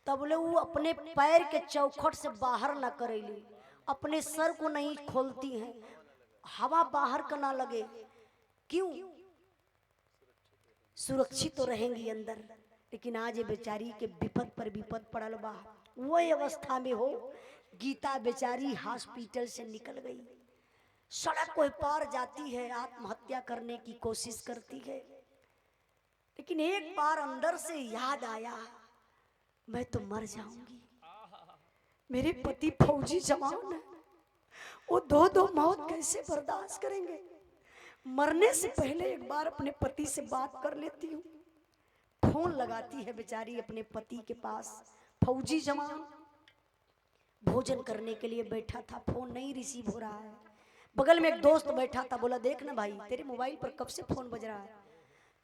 तब ले वो अपने पैर के चौखट से बाहर ना करेली, अपने सर को नहीं खोलती हैं, हवा बाहर का ना लगे, क्यों, सुरक्षित तो रहेंगी अंदर। लेकिन आज ये बेचारी के विपद पर विपद पड़ल बा, वो अवस्था में हो गीता बेचारी हॉस्पिटल से निकल गई, सड़क को पार जाती है, आत्महत्या करने की कोशिश करती है, लेकिन एक बार अंदर से याद आया मैं तो मर जाऊंगी, मेरे पति फौजी जवान है, वो दो मौत कैसे बर्दाश्त करेंगे, मरने से पहले एक बार अपने पति से बात कर लेती हूँ। फोन लगाती है बेचारी अपने पति के पास, फौजी जवान भोजन करने के लिए बैठा था, फोन नहीं रिसीव हो रहा है। बगल में एक दोस्त बैठा था, बोला देख ना भाई तेरे मोबाइल पर कब से फोन बज रहा है।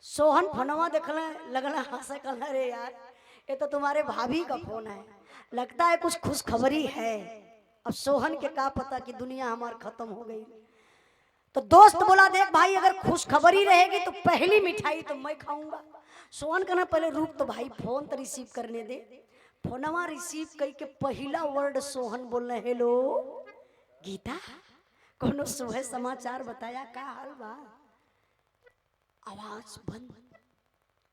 सोहन फोनवा देखने लगना, हंसे कहना अरे यार ये तो तुम्हारे भाभी का फोन है, लगता है कुछ खुशखबरी है। अब सोहन के का पता कि दुनिया हमार खत्म हो गई। तो दोस्त बोला देख भाई अगर खुशखबरी रहेगी तो पहली मिठाई तो मैं खाऊंगा। सोहन कहना पहले रुक तो भाई फोन तो रिसीव करने दे। फोनवा रिसीव करके पहला वर्ड सोहन बोलने हेलो गीता, कोनो सुबह समाचार बताया का हाल बा। आवाज बंद,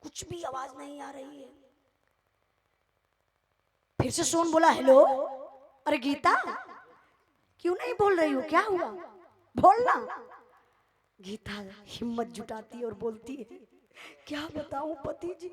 कुछ भी आवाज नहीं आ रही है। फिर से सोहन बोला हेलो, अरे गीता क्यों नहीं बोल रही हो, क्या हुआ बोलना। गीता हिम्मत जुटाती और बोलती है क्या बताऊं पति जी।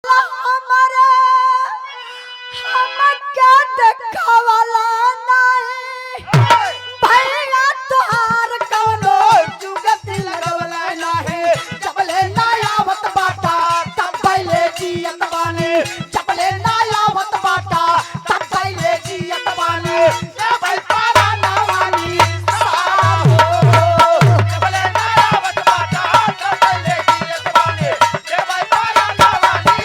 हमारे हम क्या देखावाला नहीं भैया तुहार कवनो जुगत लगवला नहीं जबले ना आवत बाटा तब पहले जियत बानी जबले ना आवत बाटा तब पहले जियत बानी ए भाई पारा ना वाली साहो जबले ना आवत बाटा तब पहले जियत बानी ए भाई पारा ना वाली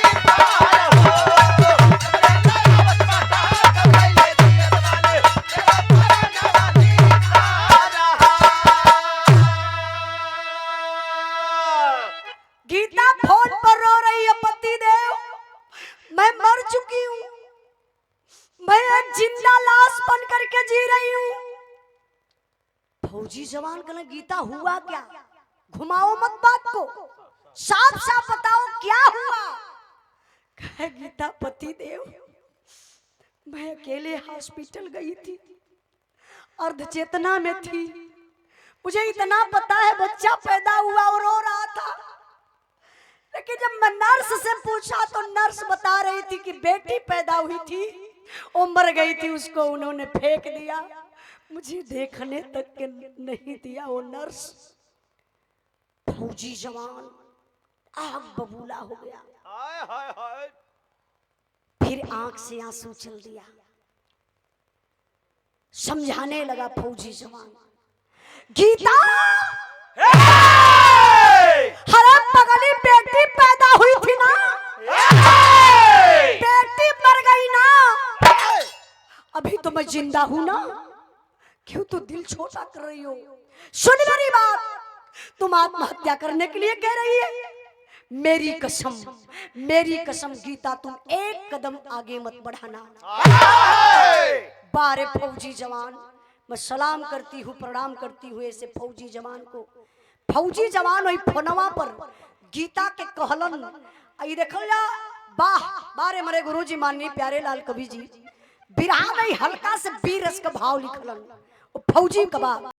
गीता फोन पर रो रही है पति देव, मैं मर चुकी हूँ, मैं एक जिंदा लाश बन करके जी रही हूँ। फौजी जवान कहने गीता हुआ क्या, घुमाओ मत बात को, साफ साफ बताओ क्या हुआ। कहे गीता पति देव मैं अकेले हॉस्पिटल गई थी, अर्ध चेतना में थी, मुझे इतना पता है बच्चा पैदा हुआ और रो रहा था, लेकिन जब मैं नर्स से पूछा तो नर्स बता रही थी कि बेटी पैदा हुई थी, वो मर गई थी, उसको उन्होंने फेंक दिया, मुझे देखने तक के नहीं दिया वो नर्स। फौजी जवान आग बबूला हो गया, हाय हाय हाय। फिर आंख से आंसू चल दिया, समझाने लगा फौजी जवान गीता हरे पगली बेटी पैदा हुई थी ना, बेटी मर गई ना, अभी तो मैं जिंदा हूं ना, क्यों तू दिल छोटा कर रही हो। सुन मेरी बात, तुम आत्महत्या करने के लिए कह रही है, मेरी कसम गीता तुम एक कदम आगे मत बढ़ाना। बारे फौजी जवान मैं सलाम करती हूँ, प्रणाम करती हूँ ऐसे फौजी जवान को। फौजी जवान वही फोनवा पर गीता के कहलन आई देखल जा, वाह बारे मरे गुरुजी माननीय प्यारे लाल कवि जी बिरहा में हल्का से बीर रस का भाव लिखलन, फौजी का बात।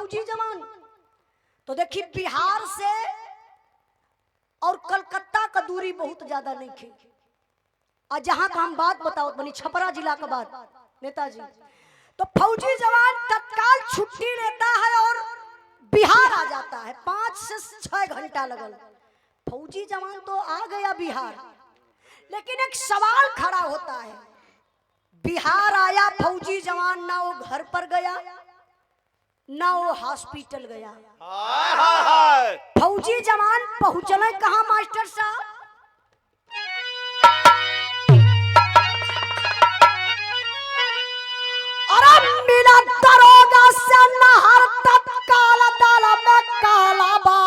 फौजी जवान। तो देखिए बिहार से और कलकत्ता का दूरी बहुत ज्यादा नहीं थी। और जहां का हम बात बताओ बनी छपरा जिला का बात नेताजी, तो फौजी जवान तत्काल छुट्टी लेता है और बिहार आ जाता है। 5 से 6 घंटा लगल। फौजी जवान तो आ गया बिहार, लेकिन एक सवाल खड़ा होता है, बिहार आया फौजी जवान, ना वो घर पर गया ना वो हॉस्पिटल गया। हाय हाय हाय। फौजी जवान पहुंचले कहां मास्टर साहब? अरे मिला दरोगा से नहर तत्काल दाल में काला बा।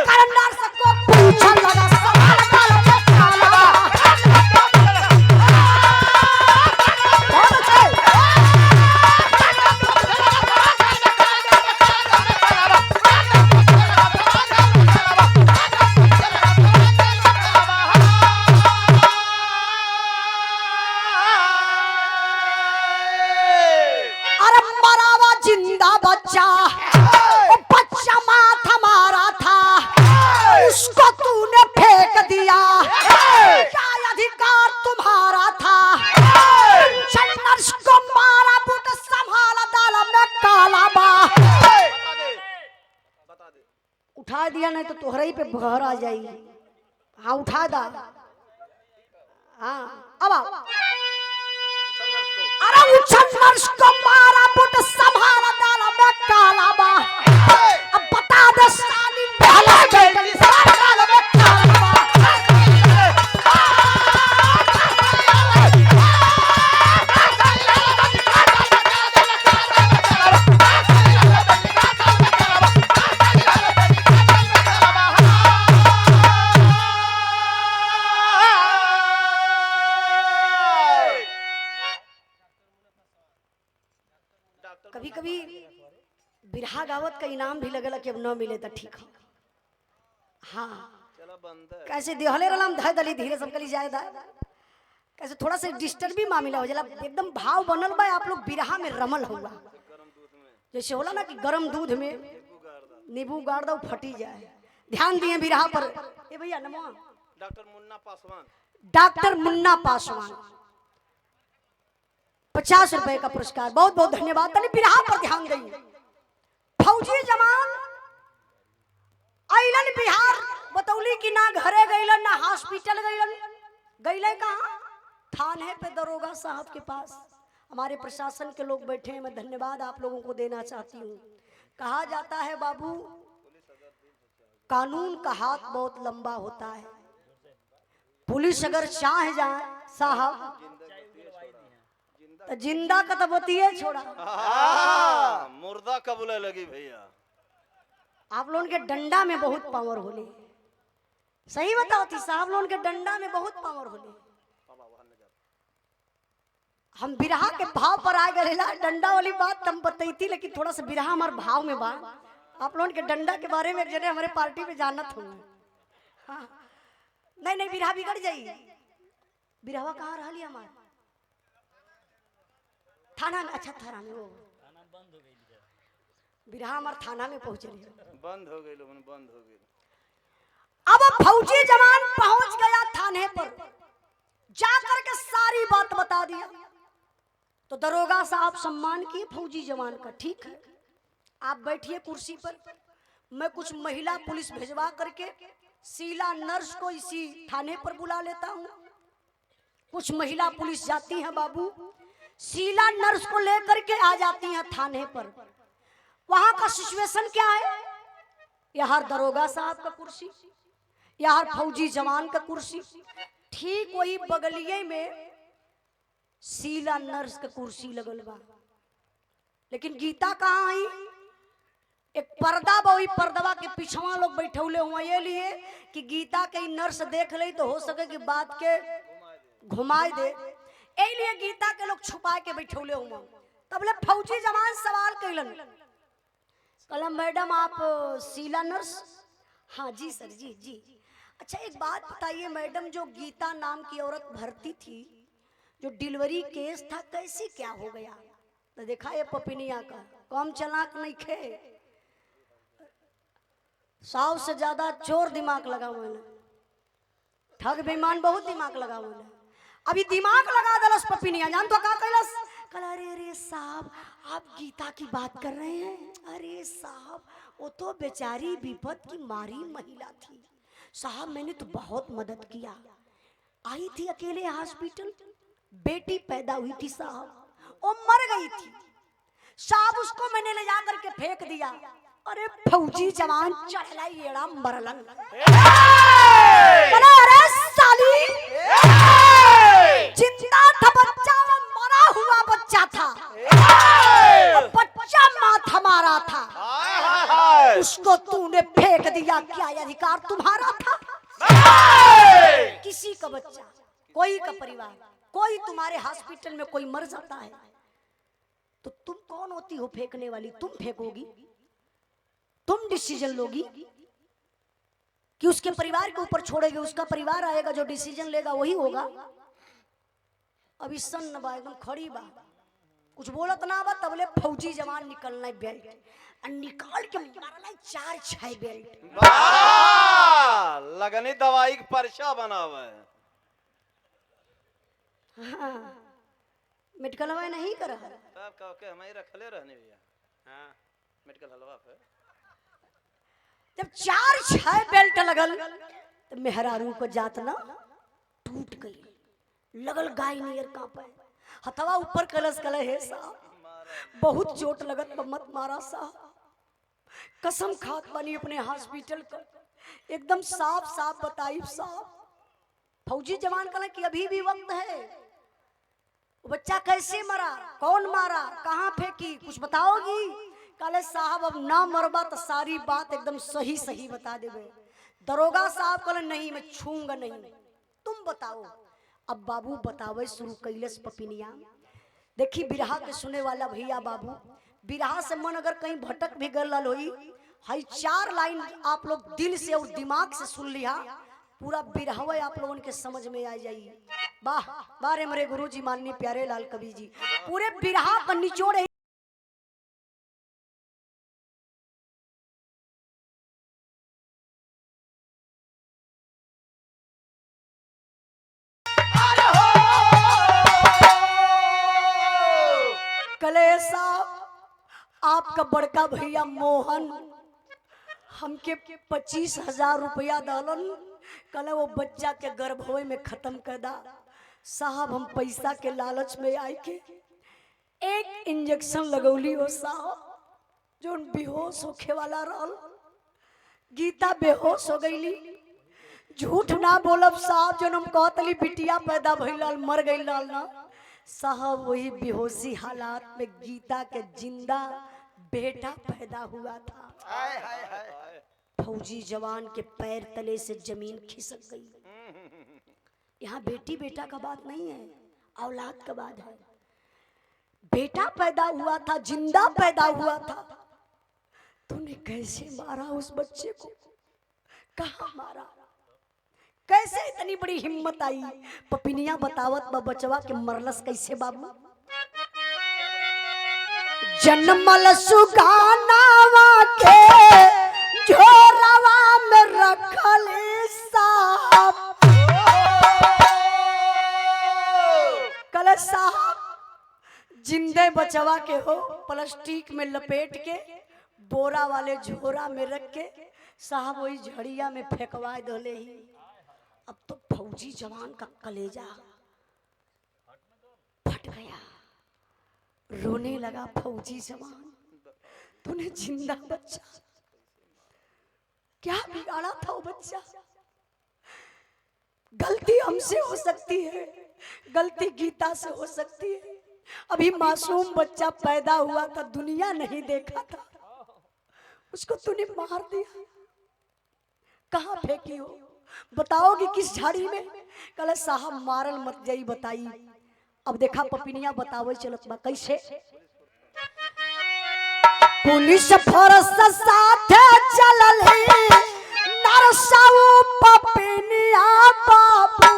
करंदार से को पूछन लगा सवाल दाल में काला बा। बहुत अच्छे। अरे मरावा जिंदा बच्चा, वो बच्चा माथा मारा था, उसको तूने फेंक दिया, क्या अधिकार तुम्हारा था? नर्स को मारा बूट संभाला दाल में काला बा। बता दे। उठा दिया नहीं तो तोहरा ही पे बहर आ जाएगी। हाँ उठा दा। हाँ अब आओ। अरे उछल नर्स को मारा बूट संभाला दाल में काला बा। अब बता दे साली पहला गई साला दाल में काला बा। कभी कभी बिरहा गावत का इनाम भी लगेला कि अब न मिले तो ठीक है। हाँ चलो बंद है। कैसे दिहले रलाम धय दली धीरे सब कली जाए दा, कैसे थोड़ा सा डिस्टर्ब भी मामला हो जाला। एकदम भाव बनल बा, आप लोग बिरहा में रमल हुआ। जैसे होला ना कि गरम दूध में नींबू गाड़ दो फटी जाए। ध्यान दिए बिरहा पर। ए भैया नमो। डॉक्टर मुन्ना पासवान। डॉक्टर मुन्ना पासवान 50 रुपए का पुरस्कार, बहुत बहुत धन्यवाद। तनी बिरहा पर ध्यान दें। फौजी जवान आइलन बिहार, बतौली कि ना घरे गइलन ना हॉस्पिटल गइलन। गइले कहां? थाने पे दरोगा साहब के पास। हमारे प्रशासन के लोग बैठे हैं, मैं धन्यवाद आप लोगों को देना चाहती हूँ। कहा जाता है बाबू, कानून का हाथ बहुत लंबा होता है। पुलिस अगर चाह जाए साहब तो जिंदा का तो बतिए छोड़ा, मुर्दा कबूले लगी भैया। आप लोगों के डंडा में बहुत पावर होली। सही बताओ थी साहब, लोगों के डंडा में बहुत पावर होली। हम बिरहा के भाव पर आ गए। डंडा वाली बात हम बताई थी, लेकिन थोड़ा सा बिरहा हमारे भाव में बा। आप लोगों के डंडा के बारे में एक जने हमारे पार्टी में जानत हो। हाँ नहीं नहीं बिरहा बिगड़ जाइए। बिरहवा कहाँ रहा लिया हमारे थाना में? अच्छा थाना में, वो बिरहा हमारे थाना में पहुंचे। बंद हो गई, बंद हो गई। अब फौजी जवान पहुंच गया थाने पर, जाकर के सारी बात बता दिया। तो दरोगा साहब सम्मान किए फौजी जवान का। ठीक है आप बैठिए कुर्सी पर, मैं कुछ महिला पुलिस भेजवा करके शीला नर्स को इसी थाने पर बुला लेता हूँ। कुछ महिला पुलिस जाती हैं बाबू, शीला नर्स को लेकर के आ जाती हैं थाने पर। वहां का सिचुएशन क्या है? यहाँ दरोगा साहब का कुर्सी, यहाँ फौजी जवान का कुर्सी, ठीक वही बगलिए में शीला नर्स का कुर्सी लगल बा। लेकिन गीता कहाँ आई? एक पर्दा बा, वही पर्दवा के पिछवा लोग बैठौले हुआ ये लिए कि गीता के नर्स देख ले तो हो सके कि बात के घुमाए दे, लिए गीता के लोग छुपा के बैठौले हुआ। तबले फौजी जवान सवाल कैलन, कहला मैडम आप शीला नर्स? हाँ जी सर, जी जी। अच्छा एक बात बताइए मैडम, जो गीता नाम की औरत भर्ती थी, जो डिलीवरी केस था, कैसे क्या हो गया? तो देखा ये पपिनिया का कम चालाक नहीं खे, 100 से ज्यादा चोर दिमाग लगा हुआ है, ठग बेईमान बहुत दिमाग लगा हुआ है। अभी दिमाग लगा दलस पपिनिया, जान तो का कैलस, कल अरे अरे साहब आप गीता की बात कर रहे हैं, अरे साहब वो तो बेचारी विपत की मारी महिला थी साहब, मैंने तो बहुत मदद किया, आई थी अकेले हॉस्पिटल, बेटी पैदा हुई थी साहब, वो मर गई थी साहब, उसको मैंने ले जा करके फेंक दिया, अरे फौजी जवान चढ़ला येड़ा मरलन, अरे साली जिंदा था बच्चा, वो मरा हुआ बच्चा था, और बच्चा माथा मारा था, उसको तूने फेंक दिया, क्या अधिकार तुम्हारा था? किसी का बच्चा, कोई का परिवार, कोई तुम्हारे हॉस्पिटल में कोई मर जाता है तो तुम कौन होती हो फेंकने वाली? तुम फेंकोगी, तुम डिसीजन लोगी कि उसके परिवार के ऊपर छोड़ेगी? उसका परिवार आएगा जो डिसीजन लेगा वही होगा। अभी सन बा एकदम खड़ी बा, कुछ बोलत ना बा, तबले फौजी जवान निकलना बेल्ट और निकाल के मारना 4-6 बेल्ट। वाह! लगनी दवाई का पर्चा बनावा है। हाँ, मेडिकल में नहीं करा है तब कह के हमारी रखले रहने भैया। हाँ, मेडिकल हलवा पे जब 4-6 बेल्ट लगल तो मेहरारू को जात ना टूट गई, लगल गाय नियर कांपे, हथवा ऊपर कलश कले, हे साहब बहुत चोट लगत, मत मारा साहब, कसम खात बनी अपने हॉस्पिटल का, एकदम साफ साफ बताई साहब। फौजी जवान कले कि अभी भी वक्त है, वो बच्चा कैसे मरा, कौन मारा, कहाँ फेंकी, कुछ बताओगी? कले साहब अब ना मरबा तो सारी बात एकदम सही सही बता देवे। दरोगा साहब कले नहीं, मैं छूंगा नहीं, तुम बताओ। अब बाबू बतावे शुरू कैलस पपिनिया। देखी बिरहा के सुने वाला भैया बाबू, बिरहा से मन अगर कहीं भटक भी गल होई, हाई 4 लाइन आप लोग दिल से और दिमाग से सुन लिया, पूरा बिरहवा आप लोगों के समझ में आ जाइए। वाह बारे मरे गुरु जी माननीय प्यारे लाल कवि जी, पूरे बिरहा का निचोड़ है। कलेसा आपका बड़का भैया मोहन हमके 25,000 रुपया दलन, कल वो बच्चा के गर्भवे में खत्म कर दा साहब। हम पैसा के लालच में आए के एक इंजेक्शन लगौली हो साहब, जो बेहोश होखे वाला रहल, गीता बेहोश हो गईली। झूठ ना बोलब साहब, जो हम कहतली बिटिया पैदा भइल मर गई लाल ना साहब, वही बेहोशी हालात में गीता के जिंदा बेटा पैदा हुआ था। हाय हाय हाय, फौजी जवान के पैर तले से जमीन खिसक गई। यहाँ बेटी बेटा का बात नहीं है, औलाद का बात है। बेटा पैदा हुआ था, जिंदा पैदा हुआ था, तूने कैसे मारा उस बच्चे को? कहाँ मारा? कैसे इतनी बड़ी हिम्मत आई? पपिनिया बतावत बचवा के मरलस कैसे बाबू? जन्मल सुगानावा के झोरवा में रखल साहब, कल साहब जिंदे बचवा के हो प्लास्टिक में लपेट के बोरा वाले झोरा में रख के साहब वही झड़िया में फेंकवा दले ही। अब तो फौजी जवान का कलेजा फट गया, रोने लगा फौजी जवान, तूने जिंदा बच्चा क्या बिगाड़ा था? वो बच्चा, गलती हमसे हो सकती है, गलती गीता से हो सकती है। अभी मासूम बच्चा पैदा हुआ था, दुनिया नहीं देखा था, उसको तूने मार दिया। कहाँ फेंकी हो? बताओगी किस झाड़ी में? कल साहब मारल मत जाई बताई। अब देखा पपिनिया बतावे चलत बा कैसे। पुलिस फोर्स साथ चलल नरसाऊ पपिनिया बाबू,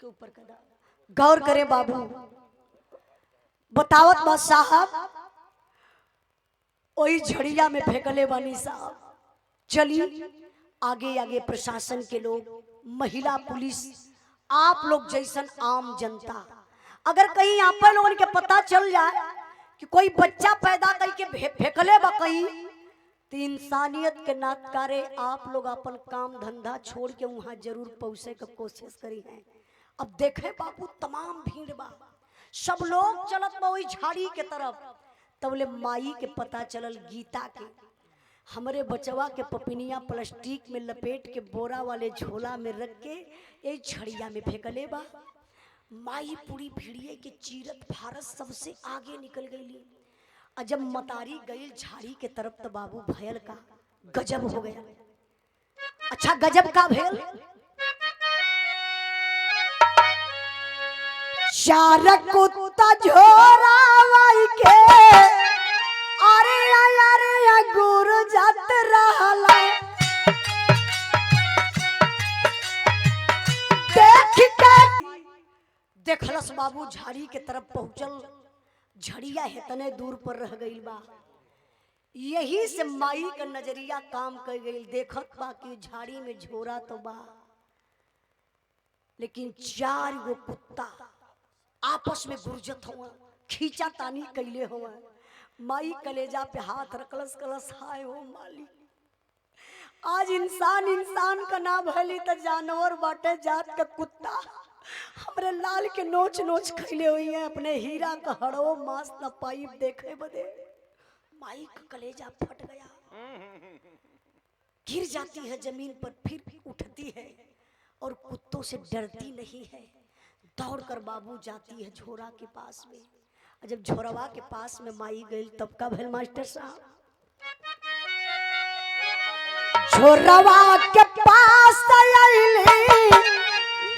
ऊपर कर गौर करे बाबू। बतावत बा साहब वही झड़िया में फेंकले बानी साहब। चली आगे आगे प्रशासन के लोग, महिला पुलिस, आप लोग जैसन आम जनता, अगर कहीं आप लोगों के पता चल जाए कि कोई बच्चा पैदा करके फेंकले बा कहीं, तो इंसानियत के नातकारे आप लोग अपन काम धंधा छोड़ के वहां जरूर पहुंचे की कोशिश करी है। अब देखे बाबू तमाम भीड़ बा, सब लोग चलत बा वही झाड़ी के तरफ। तबले माई के पता चलल गीता के, हमरे बचवा के पपिनिया प्लास्टिक में लपेट के बोरा वाले झोला में रख के ये झड़िया में फेंकले बा। माई पूरी भीड़िए के चीरत फारत सबसे आगे निकल गई। और जब मतारी गई झाड़ी के तरफ तो बाबू भयल का गजब हो गया। अच्छा गजब का भेल, चार कुत्ता झोरावाई के अरे गुरु जात रहला। देखलस बाबू झाड़ी के तरफ पहुंचल, झड़िया हेतने दूर पर रह गई बा। यही से माई का नजरिया काम कर गई, देखत बा कि झाड़ी में झोरा तो बा, लेकिन चार गो कुत्ता आपस में गुरजत हुआ, खींचा तानी कैले हुआ। माई कलेजा पे हाथ रखलस, कलस हाय हो मालिक, आज इंसान इंसान का ना भली तो जानवर बाटे जात का कुत्ता हमरे लाल के नोच नोच खैले हुई है। अपने हीरा का हड़ो मांस न पाइप देखे बदे माई का कलेजा फट गया, गिर जाती है जमीन पर, फिर उठती है और कुत्तों से डरती नहीं है। दौड़कर बाबू जाती है झोरा के पास में। जब झोरवा के पास में माई गई तब का भेल मास्टर साहब, झोरवा के पास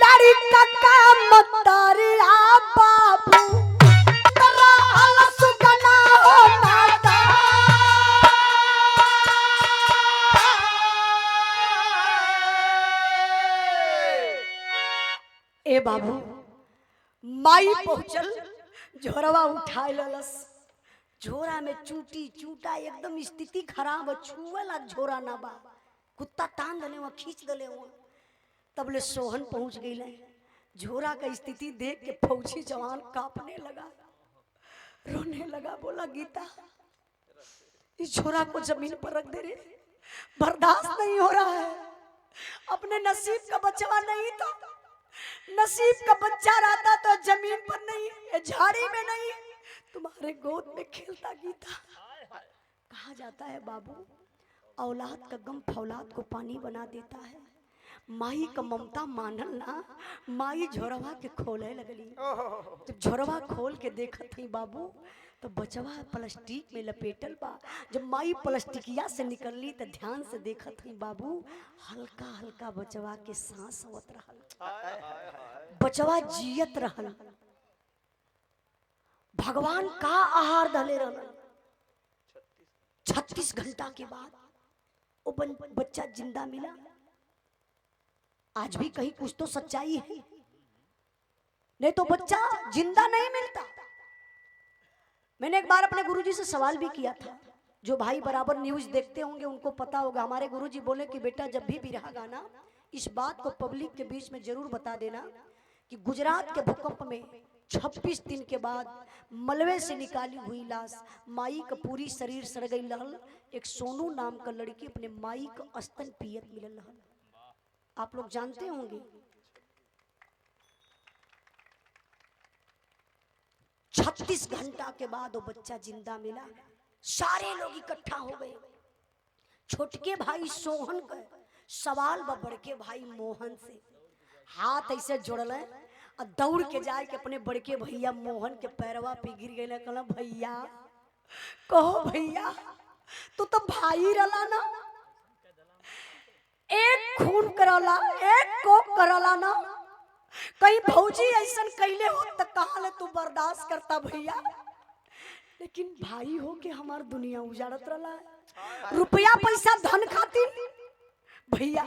लड़का का मतरिया बाबू तरा अलस गना हो माता। ए बाबू माई पहुंचल, झोरवा उठाए ललस, झोरा में चूटी चूटा एकदम स्थिति खराब, छुएला झोरा ना बा, कुत्ता तान दले वहाँ खींच दले वहाँ। तबले सोहन पहुंच गई, झोरा का स्थिति देख के फौजी जवान कांपने लगा, रोने लगा, बोला गीता इस झोरा को जमीन पर रख दे रे, बर्दाश्त नहीं हो रहा है। अपने नसीब का बच्चा नहीं था, नसीब का बच्चा रहता तो जमीन पर नहीं, झाड़ी में नहीं, तुम्हारे गोद में खेलता। गीता कहा जाता है बाबू, औलाद का गम फौलाद को पानी बना देता है। माई का ममता मानल ना, माई झोरवा के खोले लगली। जब झोरवा खोल के देखत थी बाबू तो बचवा प्लास्टिक में लपेटल बा। जब माई प्लास्टिकिया से निकलली तो ध्यान से देखत थी बाबू, हल्का हल्का बचवा के सांस आवत रहल, बचवा जियत रहल। भगवान का आहार दले रहल। 36 घंटा के बाद वो बच्चा जिंदा मिला। आज भी कहीं कुछ तो सच्चाई है, नहीं तो बच्चा जिंदा नहीं मिलता। मैंने एक बार अपने गुरुजी से सवाल भी किया था, जो भाई बराबर न्यूज देखते होंगे उनको पता होगा। हमारे गुरुजी बोले कि बेटा जब भी बिरहा गाना, इस बात को पब्लिक के बीच में जरूर बता देना कि गुजरात के भूकंप में 26 दिन के बाद मलबे से निकाली हुई लाश, माई का पूरी शरीर सड़ गई रहल। एक सोनू नाम का लड़की अपने माई का स्तन पियत मिलल रहल, आप लोग जानते होंगे। 36 घंटा के बाद वो बच्चा जिंदा मिला। सारे लोग इकट्ठा हो गए। छोटके भाई सोहन का सवाल व बड़के भाई मोहन से हाथ ऐसे जोड़ल और दौड़ के जाए के अपने बड़के भैया मोहन के पैरवा पे गिर गए। कहला भैया, कहो भैया तू तो भाई रला ना, एक खून करला एक कोप करला ना, कहीं भौजी ऐसा कैले हो तो कहा तू बर्दाश्त करता भैया। लेकिन भाई हो के हमार दुनिया उजाड़त रहा है, रुपया पैसा धन खातिर। भैया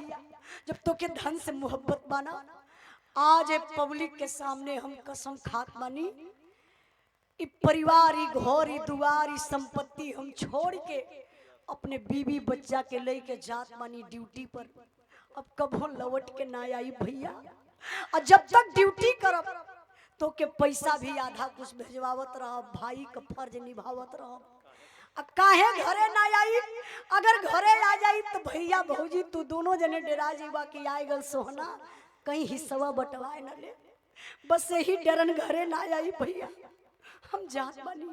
जब तो के धन से मोहब्बत बना, आज ए पब्लिक के सामने हम कसम खात बानी, इ परिवार, इ घर, इ दुआर, इ संपत्ति हम छोड़ के अपने बीवी बच्चा के लेके जात बानी ड्यूटी पर। अब कबो लौट के ना आई भैया, और जब तक ड्यूटी करब तो के पैसा भी आधा कुछ भेजवावत रह, भाई का फर्ज निभावत रह। काहे घरे ना आई, अगर घरे आ जाई तो भैया भौजी तू दोनों जने डरा जीवा कि आए गल सोहना कहीं हिस्सा बटवाए न ले, बस यही डरन घरे ना आई भैया। हम जात बानी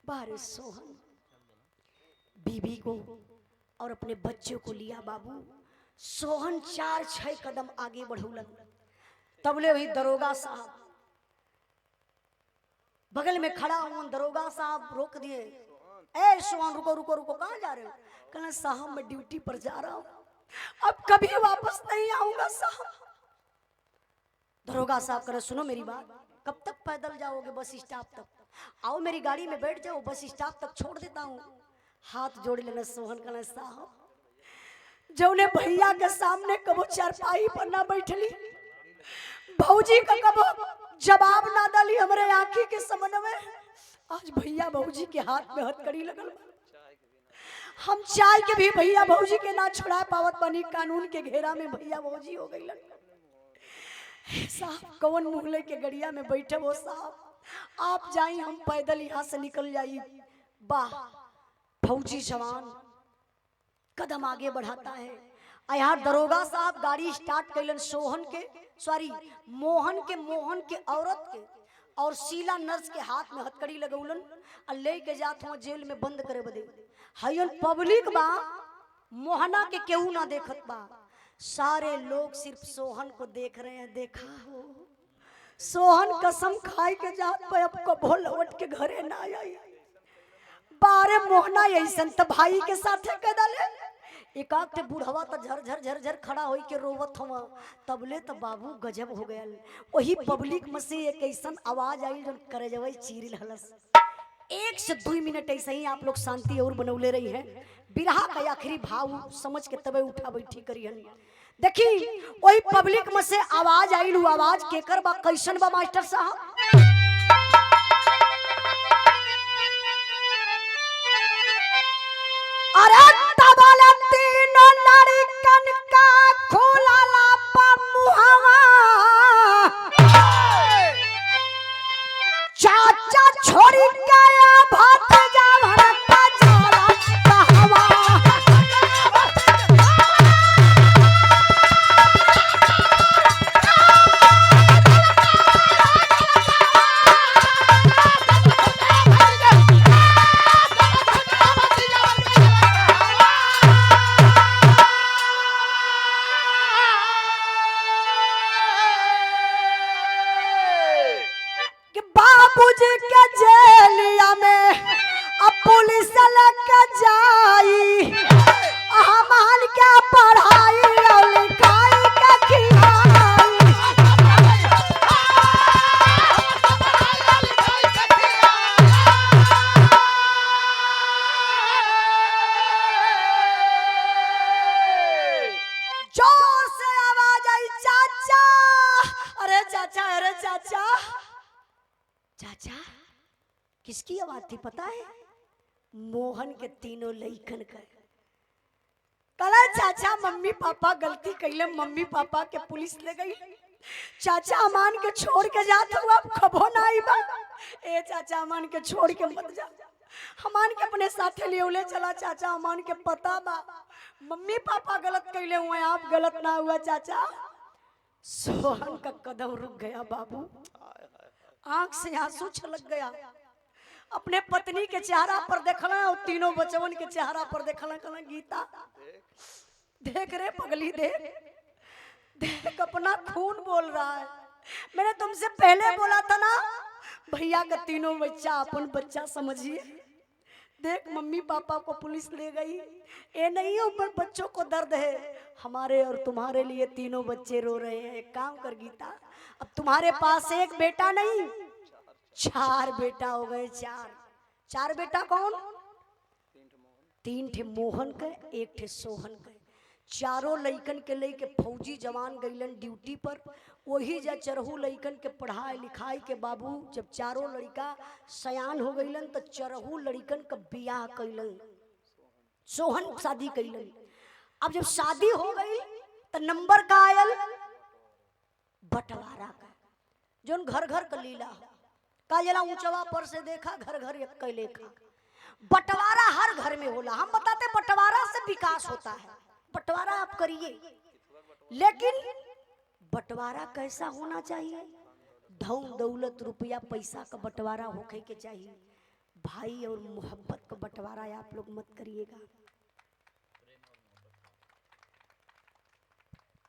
बारे सोहन बीबी को और अपने बच्चों को लिया बाबू। सोहन 4-6 कदम आगे बढ़ौलन, तबले वही दरोगा साहब बगल में खड़ा हुआ। दरोगा साहब रोक दिए, ए सोहन रुको रुको रुको, कहाँ जा रहे हो? कहना साहब मैं ड्यूटी पर जा रहा हूं, अब कभी वापस नहीं आऊंगा साहब। दरोगा साहब कह, सुनो मेरी बात, कब तक पैदल जाओगे? बस स्टॉप तक आओ, मेरी गाड़ी में बैठ जाओ, बस स्टॉप तक छोड़ देता हूँ। हाथ जोड़ लेना सोहन, कहना साहब जौने भैया के सामने कबो चारपाई पर ना बैठली, भौजी का कबो जवाब ना डाली हमारे आंखी के सामने में, आज भैया भौजी के हाथ में हथकड़ी लगल। हम चाय के भी भैया भौजी के ना छुड़ा पावत बनी, कानून के घेरा में भैया भौजी हो गई। साहब कौन मुंह लेके गड़िया में बैठे हो साहब, आप जाई हम पैदल यहाँ से निकल जाई। वाह, फौजी जवान कदम आगे बढ़ाता है। यहाँ दरोगा साहब गाड़ी स्टार्ट कैलन, सोहन के सॉरी मोहन के औरत के और शीला नर्स के हाथ में हथकड़ी लगौलन और ले के जात हुआ जेल में बंद करे बदे। हयन पब्लिक बा, मोहना के केहू ना देखत बा, सारे लोग सिर्फ सोहन को देख रहे हैं। देखा हो सोहन कसम खाई के जात पे अब कबो लौट के घरे ना आई। बारे मोहना ऐसन त भाई के साथे कदले एक आध बूढ़वा तो झर झर झर खड़ा होई के रोवत हुआ, तबले तो बाबू गजब हो गया। वही पब्लिक में से एक ऐसन आवाज आई जो करे जवई चीरिल हलस। 1 से 2 मिनट ऐसे ही आप लोग शांति और बनौले रही हैं। बिरहा का आखिरी भाव समझ के तबे उठा बैठी करियन। देखी वही पब्लिक में से आवाज आई, आवाज केकर बा, कैसन बा मास्टर साहब? अरे तबला तीनों लड़कन का खोलाला मुहावा, चाचा छोड़ी गया भतीजा भरता जाला कहवा। बाबूजी के जेलिया में अब पुलिस लेके जाई, हमार क्या पढ़ाई और लिखाई का खिलाई। जोर से आवाज आई, चाचा, अरे चाचा, अरे चाचा। चाचा किसकी आवाज थी पता है? मोहन के तीनों लइकन का। कला चाचा मम्मी पापा गलती कैले, मम्मी पापा के पुलिस ले गई, चाचा अमान के छोड़ के जात हुआ, खबो ना आई बा। ए चाचा अमान के छोड़ के मत जा, अमान के अपने साथे ले चला। चाचा अमान के पता बा मम्मी पापा गलत कैले हुए, आप गलत ना हुआ चाचा। सोहन का कदम रुक गया बाबू, आंख से आंसू छलक गया। अपने पत्नी के चेहरा पर देखना और तीनों बचवन के चेहरा पर देखना। कहना गीता देख रे पगली, देख अपना खून बोल रहा है। मैंने तुमसे पहले बोला था ना भैया का तीनों बच्चा अपन बच्चा समझिए। देख मम्मी पापा को पुलिस ले गई, ये नहीं ऊपर बच्चों को दर्द है, हमारे और तुम्हारे लिए तीनों बच्चे रो रहे हैं। एक काम कर गीता, अब तुम्हारे पास एक बेटा नहीं 4 बेटा हो गए। 4 बेटा कौन? 3 ठे मोहन के, 1 ठे सोहन के। चारों लइकन के लेके फौजी जवान गइलन ड्यूटी पर। वही जा चरहू लइकन के पढ़ाई लिखाई के बाबू जब चारों लड़का सयान हो गइलन तो चरहू लड़कन का बियाह कैलन, सोहन शादी कैलन। अब जब शादी हो गई तो नंबर का आयल बंटवारा का, जोन घर घर का लीला हो का जला ऊंचवा पर से देखा घर घर एक लेखा। बंटवारा हर घर में होला। हम बताते बंटवारा से विकास होता है, बंटवारा आप करिए, लेकिन बंटवारा कैसा होना चाहिए? धन दौलत रुपया पैसा का बंटवारा होके के चाहिए। भाई और मोहब्बत का बंटवारा आप लोग मत करिएगा।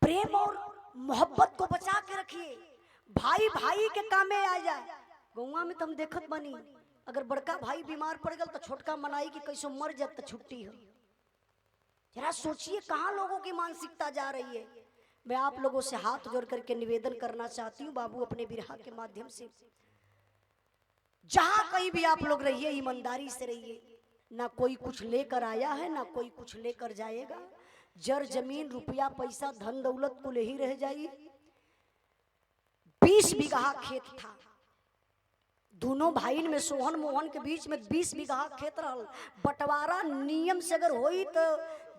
प्रेम और मोहब्बत को बचा के रखिए। भाई भाई के काम में आ जाए। गौवा में तुम देखत बनी, अगर बड़का भाई बीमार पड़ गया तो छोटका मनाई कि कैसे मर जाए तो छुट्टी हो। जरा सोचिए कहाँ लोगों की मानसिकता जा रही है। मैं आप लोगों से हाथ जोड़ करके निवेदन करना चाहती हूँ बाबू, अपने बिरहा के माध्यम से जहां कहीं भी आप लोग रहिए ईमानदारी से रहिए। ना कोई कुछ लेकर आया है ना कोई कुछ लेकर जाएगा। जर जमीन रुपया पैसा धन दौलत को ले ही रह जाइए। 20 बीघा खेत था दोनों भाई में, सोहन मोहन के बीच में 20 बीघा खेत रहल। बंटवारा नियम से अगर होई तो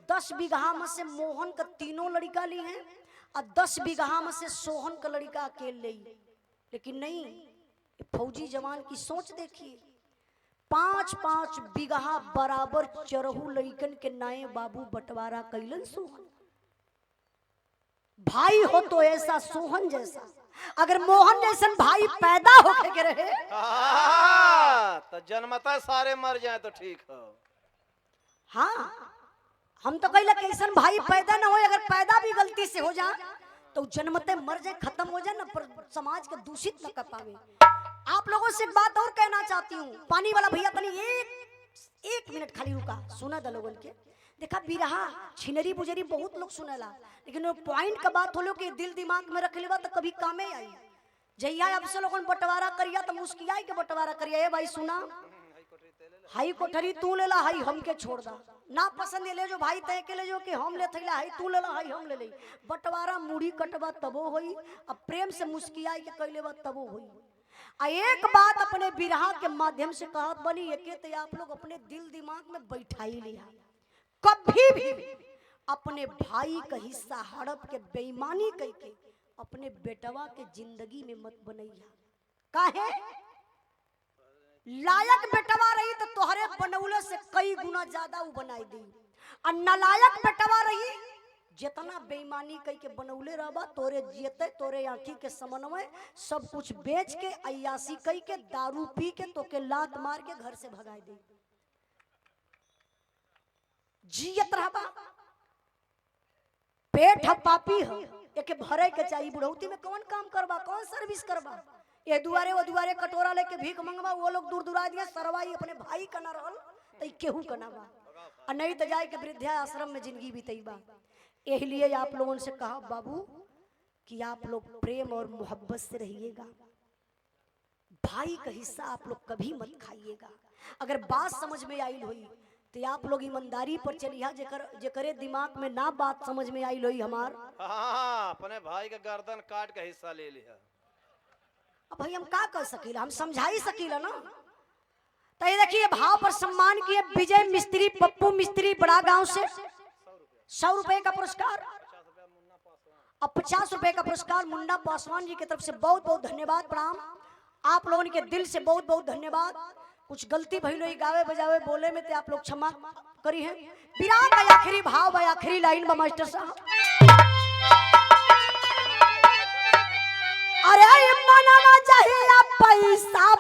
10 बीघा में से मोहन का तीनों लड़का ली हैं और 10 बीघा में से सोहन का लड़का अकेले ली। लेकिन नहीं, फौजी जवान की सोच देखिए, 5-5 बीघा बराबर चरहू लड़कन के नाये बाबू बंटवारा कैलन सोहन। भाई हो तो ऐसा सोहन जैसा, अगर मोहन जैसन भाई पैदा होके के रहे तो जन्मता सारे मर जाए तो ठीक हो। हाँ, हम तो कहला कैसन भाई पैदा ना हो, अगर पैदा भी गलती से हो जाए तो जन्मते मर जाए, खत्म हो जाए ना, पर समाज के दूषित न कर पावे। आप लोगों से एक बात और कहना चाहती हूँ। पानी वाला भैया तनी एक मिनट खाली रुका, सुना था लोगन के। देखा बिरहा छिनरी बुजरी बहुत लोग सुनेला, लेकिन वो पॉइंट का बात होलो कि दिल दिमाग में रख लेवा तो कभी कामे आई। जहिया अब से लोगन बंटवारा करिया तो मुस्कियाई के बंटवारा करिया। ए भाई सुना, हाई कोठरी तू लेला, हाई हमके छोड़ दा। ना पसंद ले जो भाई तय के ले जो कि हम ले थैला, हाई तू लेला हाई हम ले ले। बंटवारा मुड़ी कटवा तबो होई, अब प्रेम से मुस्कियाई के कैले बा तबो होई। आ एक बात अपने बिरहा के माध्यम से कहत बनी, एके ते आप लोग अपने दिल दिमाग में बैठाई लिया, कभी भी अपने भाई का हिस्सा हड़प के बेईमानी करके अपने बेटवा के जिंदगी में मत बनैया। काहे? लायक बेटवा रही तो तोहरे बनौले से कई गुना ज्यादा वो बनाई दी, और नालायक बेटवा रही जितना बेईमानी कई के बनौले रहबा तोरे जियते तोरे आंखी के समन्वय सब कुछ बेच के अयासी कई के दारू पी के तो के लात मार के घर से भगाई दे। जियत रहबा पेट ह पापी हो, एके भरे के चाहिए। बुढ़ौती में कौन काम करबा, कौन सर्विस करबा? ये दुआरे वो दुआरे कटोरा लेके भीख मंगवा, वो लोग दूर दूरा दिया सरवाई अपने भाई का ना रहल तो केहू का ना बा, और नहीं तो जाए के वृद्धा आश्रम में जिंदगी बीतेबा। यही लिए आप लोगों से कहा बाबू कि आप लोग प्रेम और मोहब्बत से रहिएगा। भाई का हिस्सा आप लोग कभी मत खाइएगा। अगर बात समझ में आई हुई तो आप लोग ईमानदारी पर चलिए। जेकरे दिमाग में ना बात समझ में आई हुई हमार, अपने भाई का गर्दन काट के हिस्सा ले लिया। अब भाई हम का कर सकीला, हम समझा ही सकीला ना। तो ये देखिए भाव पर सम्मान किए विजय मिस्त्री, पप्पू मिस्त्री बड़ा गांव से 100 रुपए का पुरस्कार और 50 रुपए का पुरस्कार मुन्ना पासवान जी की तरफ से बहुत बहुत धन्यवाद, प्रणाम। आप लोगों के दिल से बहुत बहुत धन्यवाद। कुछ गलती भइल होई गावे बजावे बोले में तो आप लोग क्षमा करी है। विराट का आखिरी भाव है, आखिरी लाइन बा मास्टर साहब। अरे मनवा चाहिए पैसा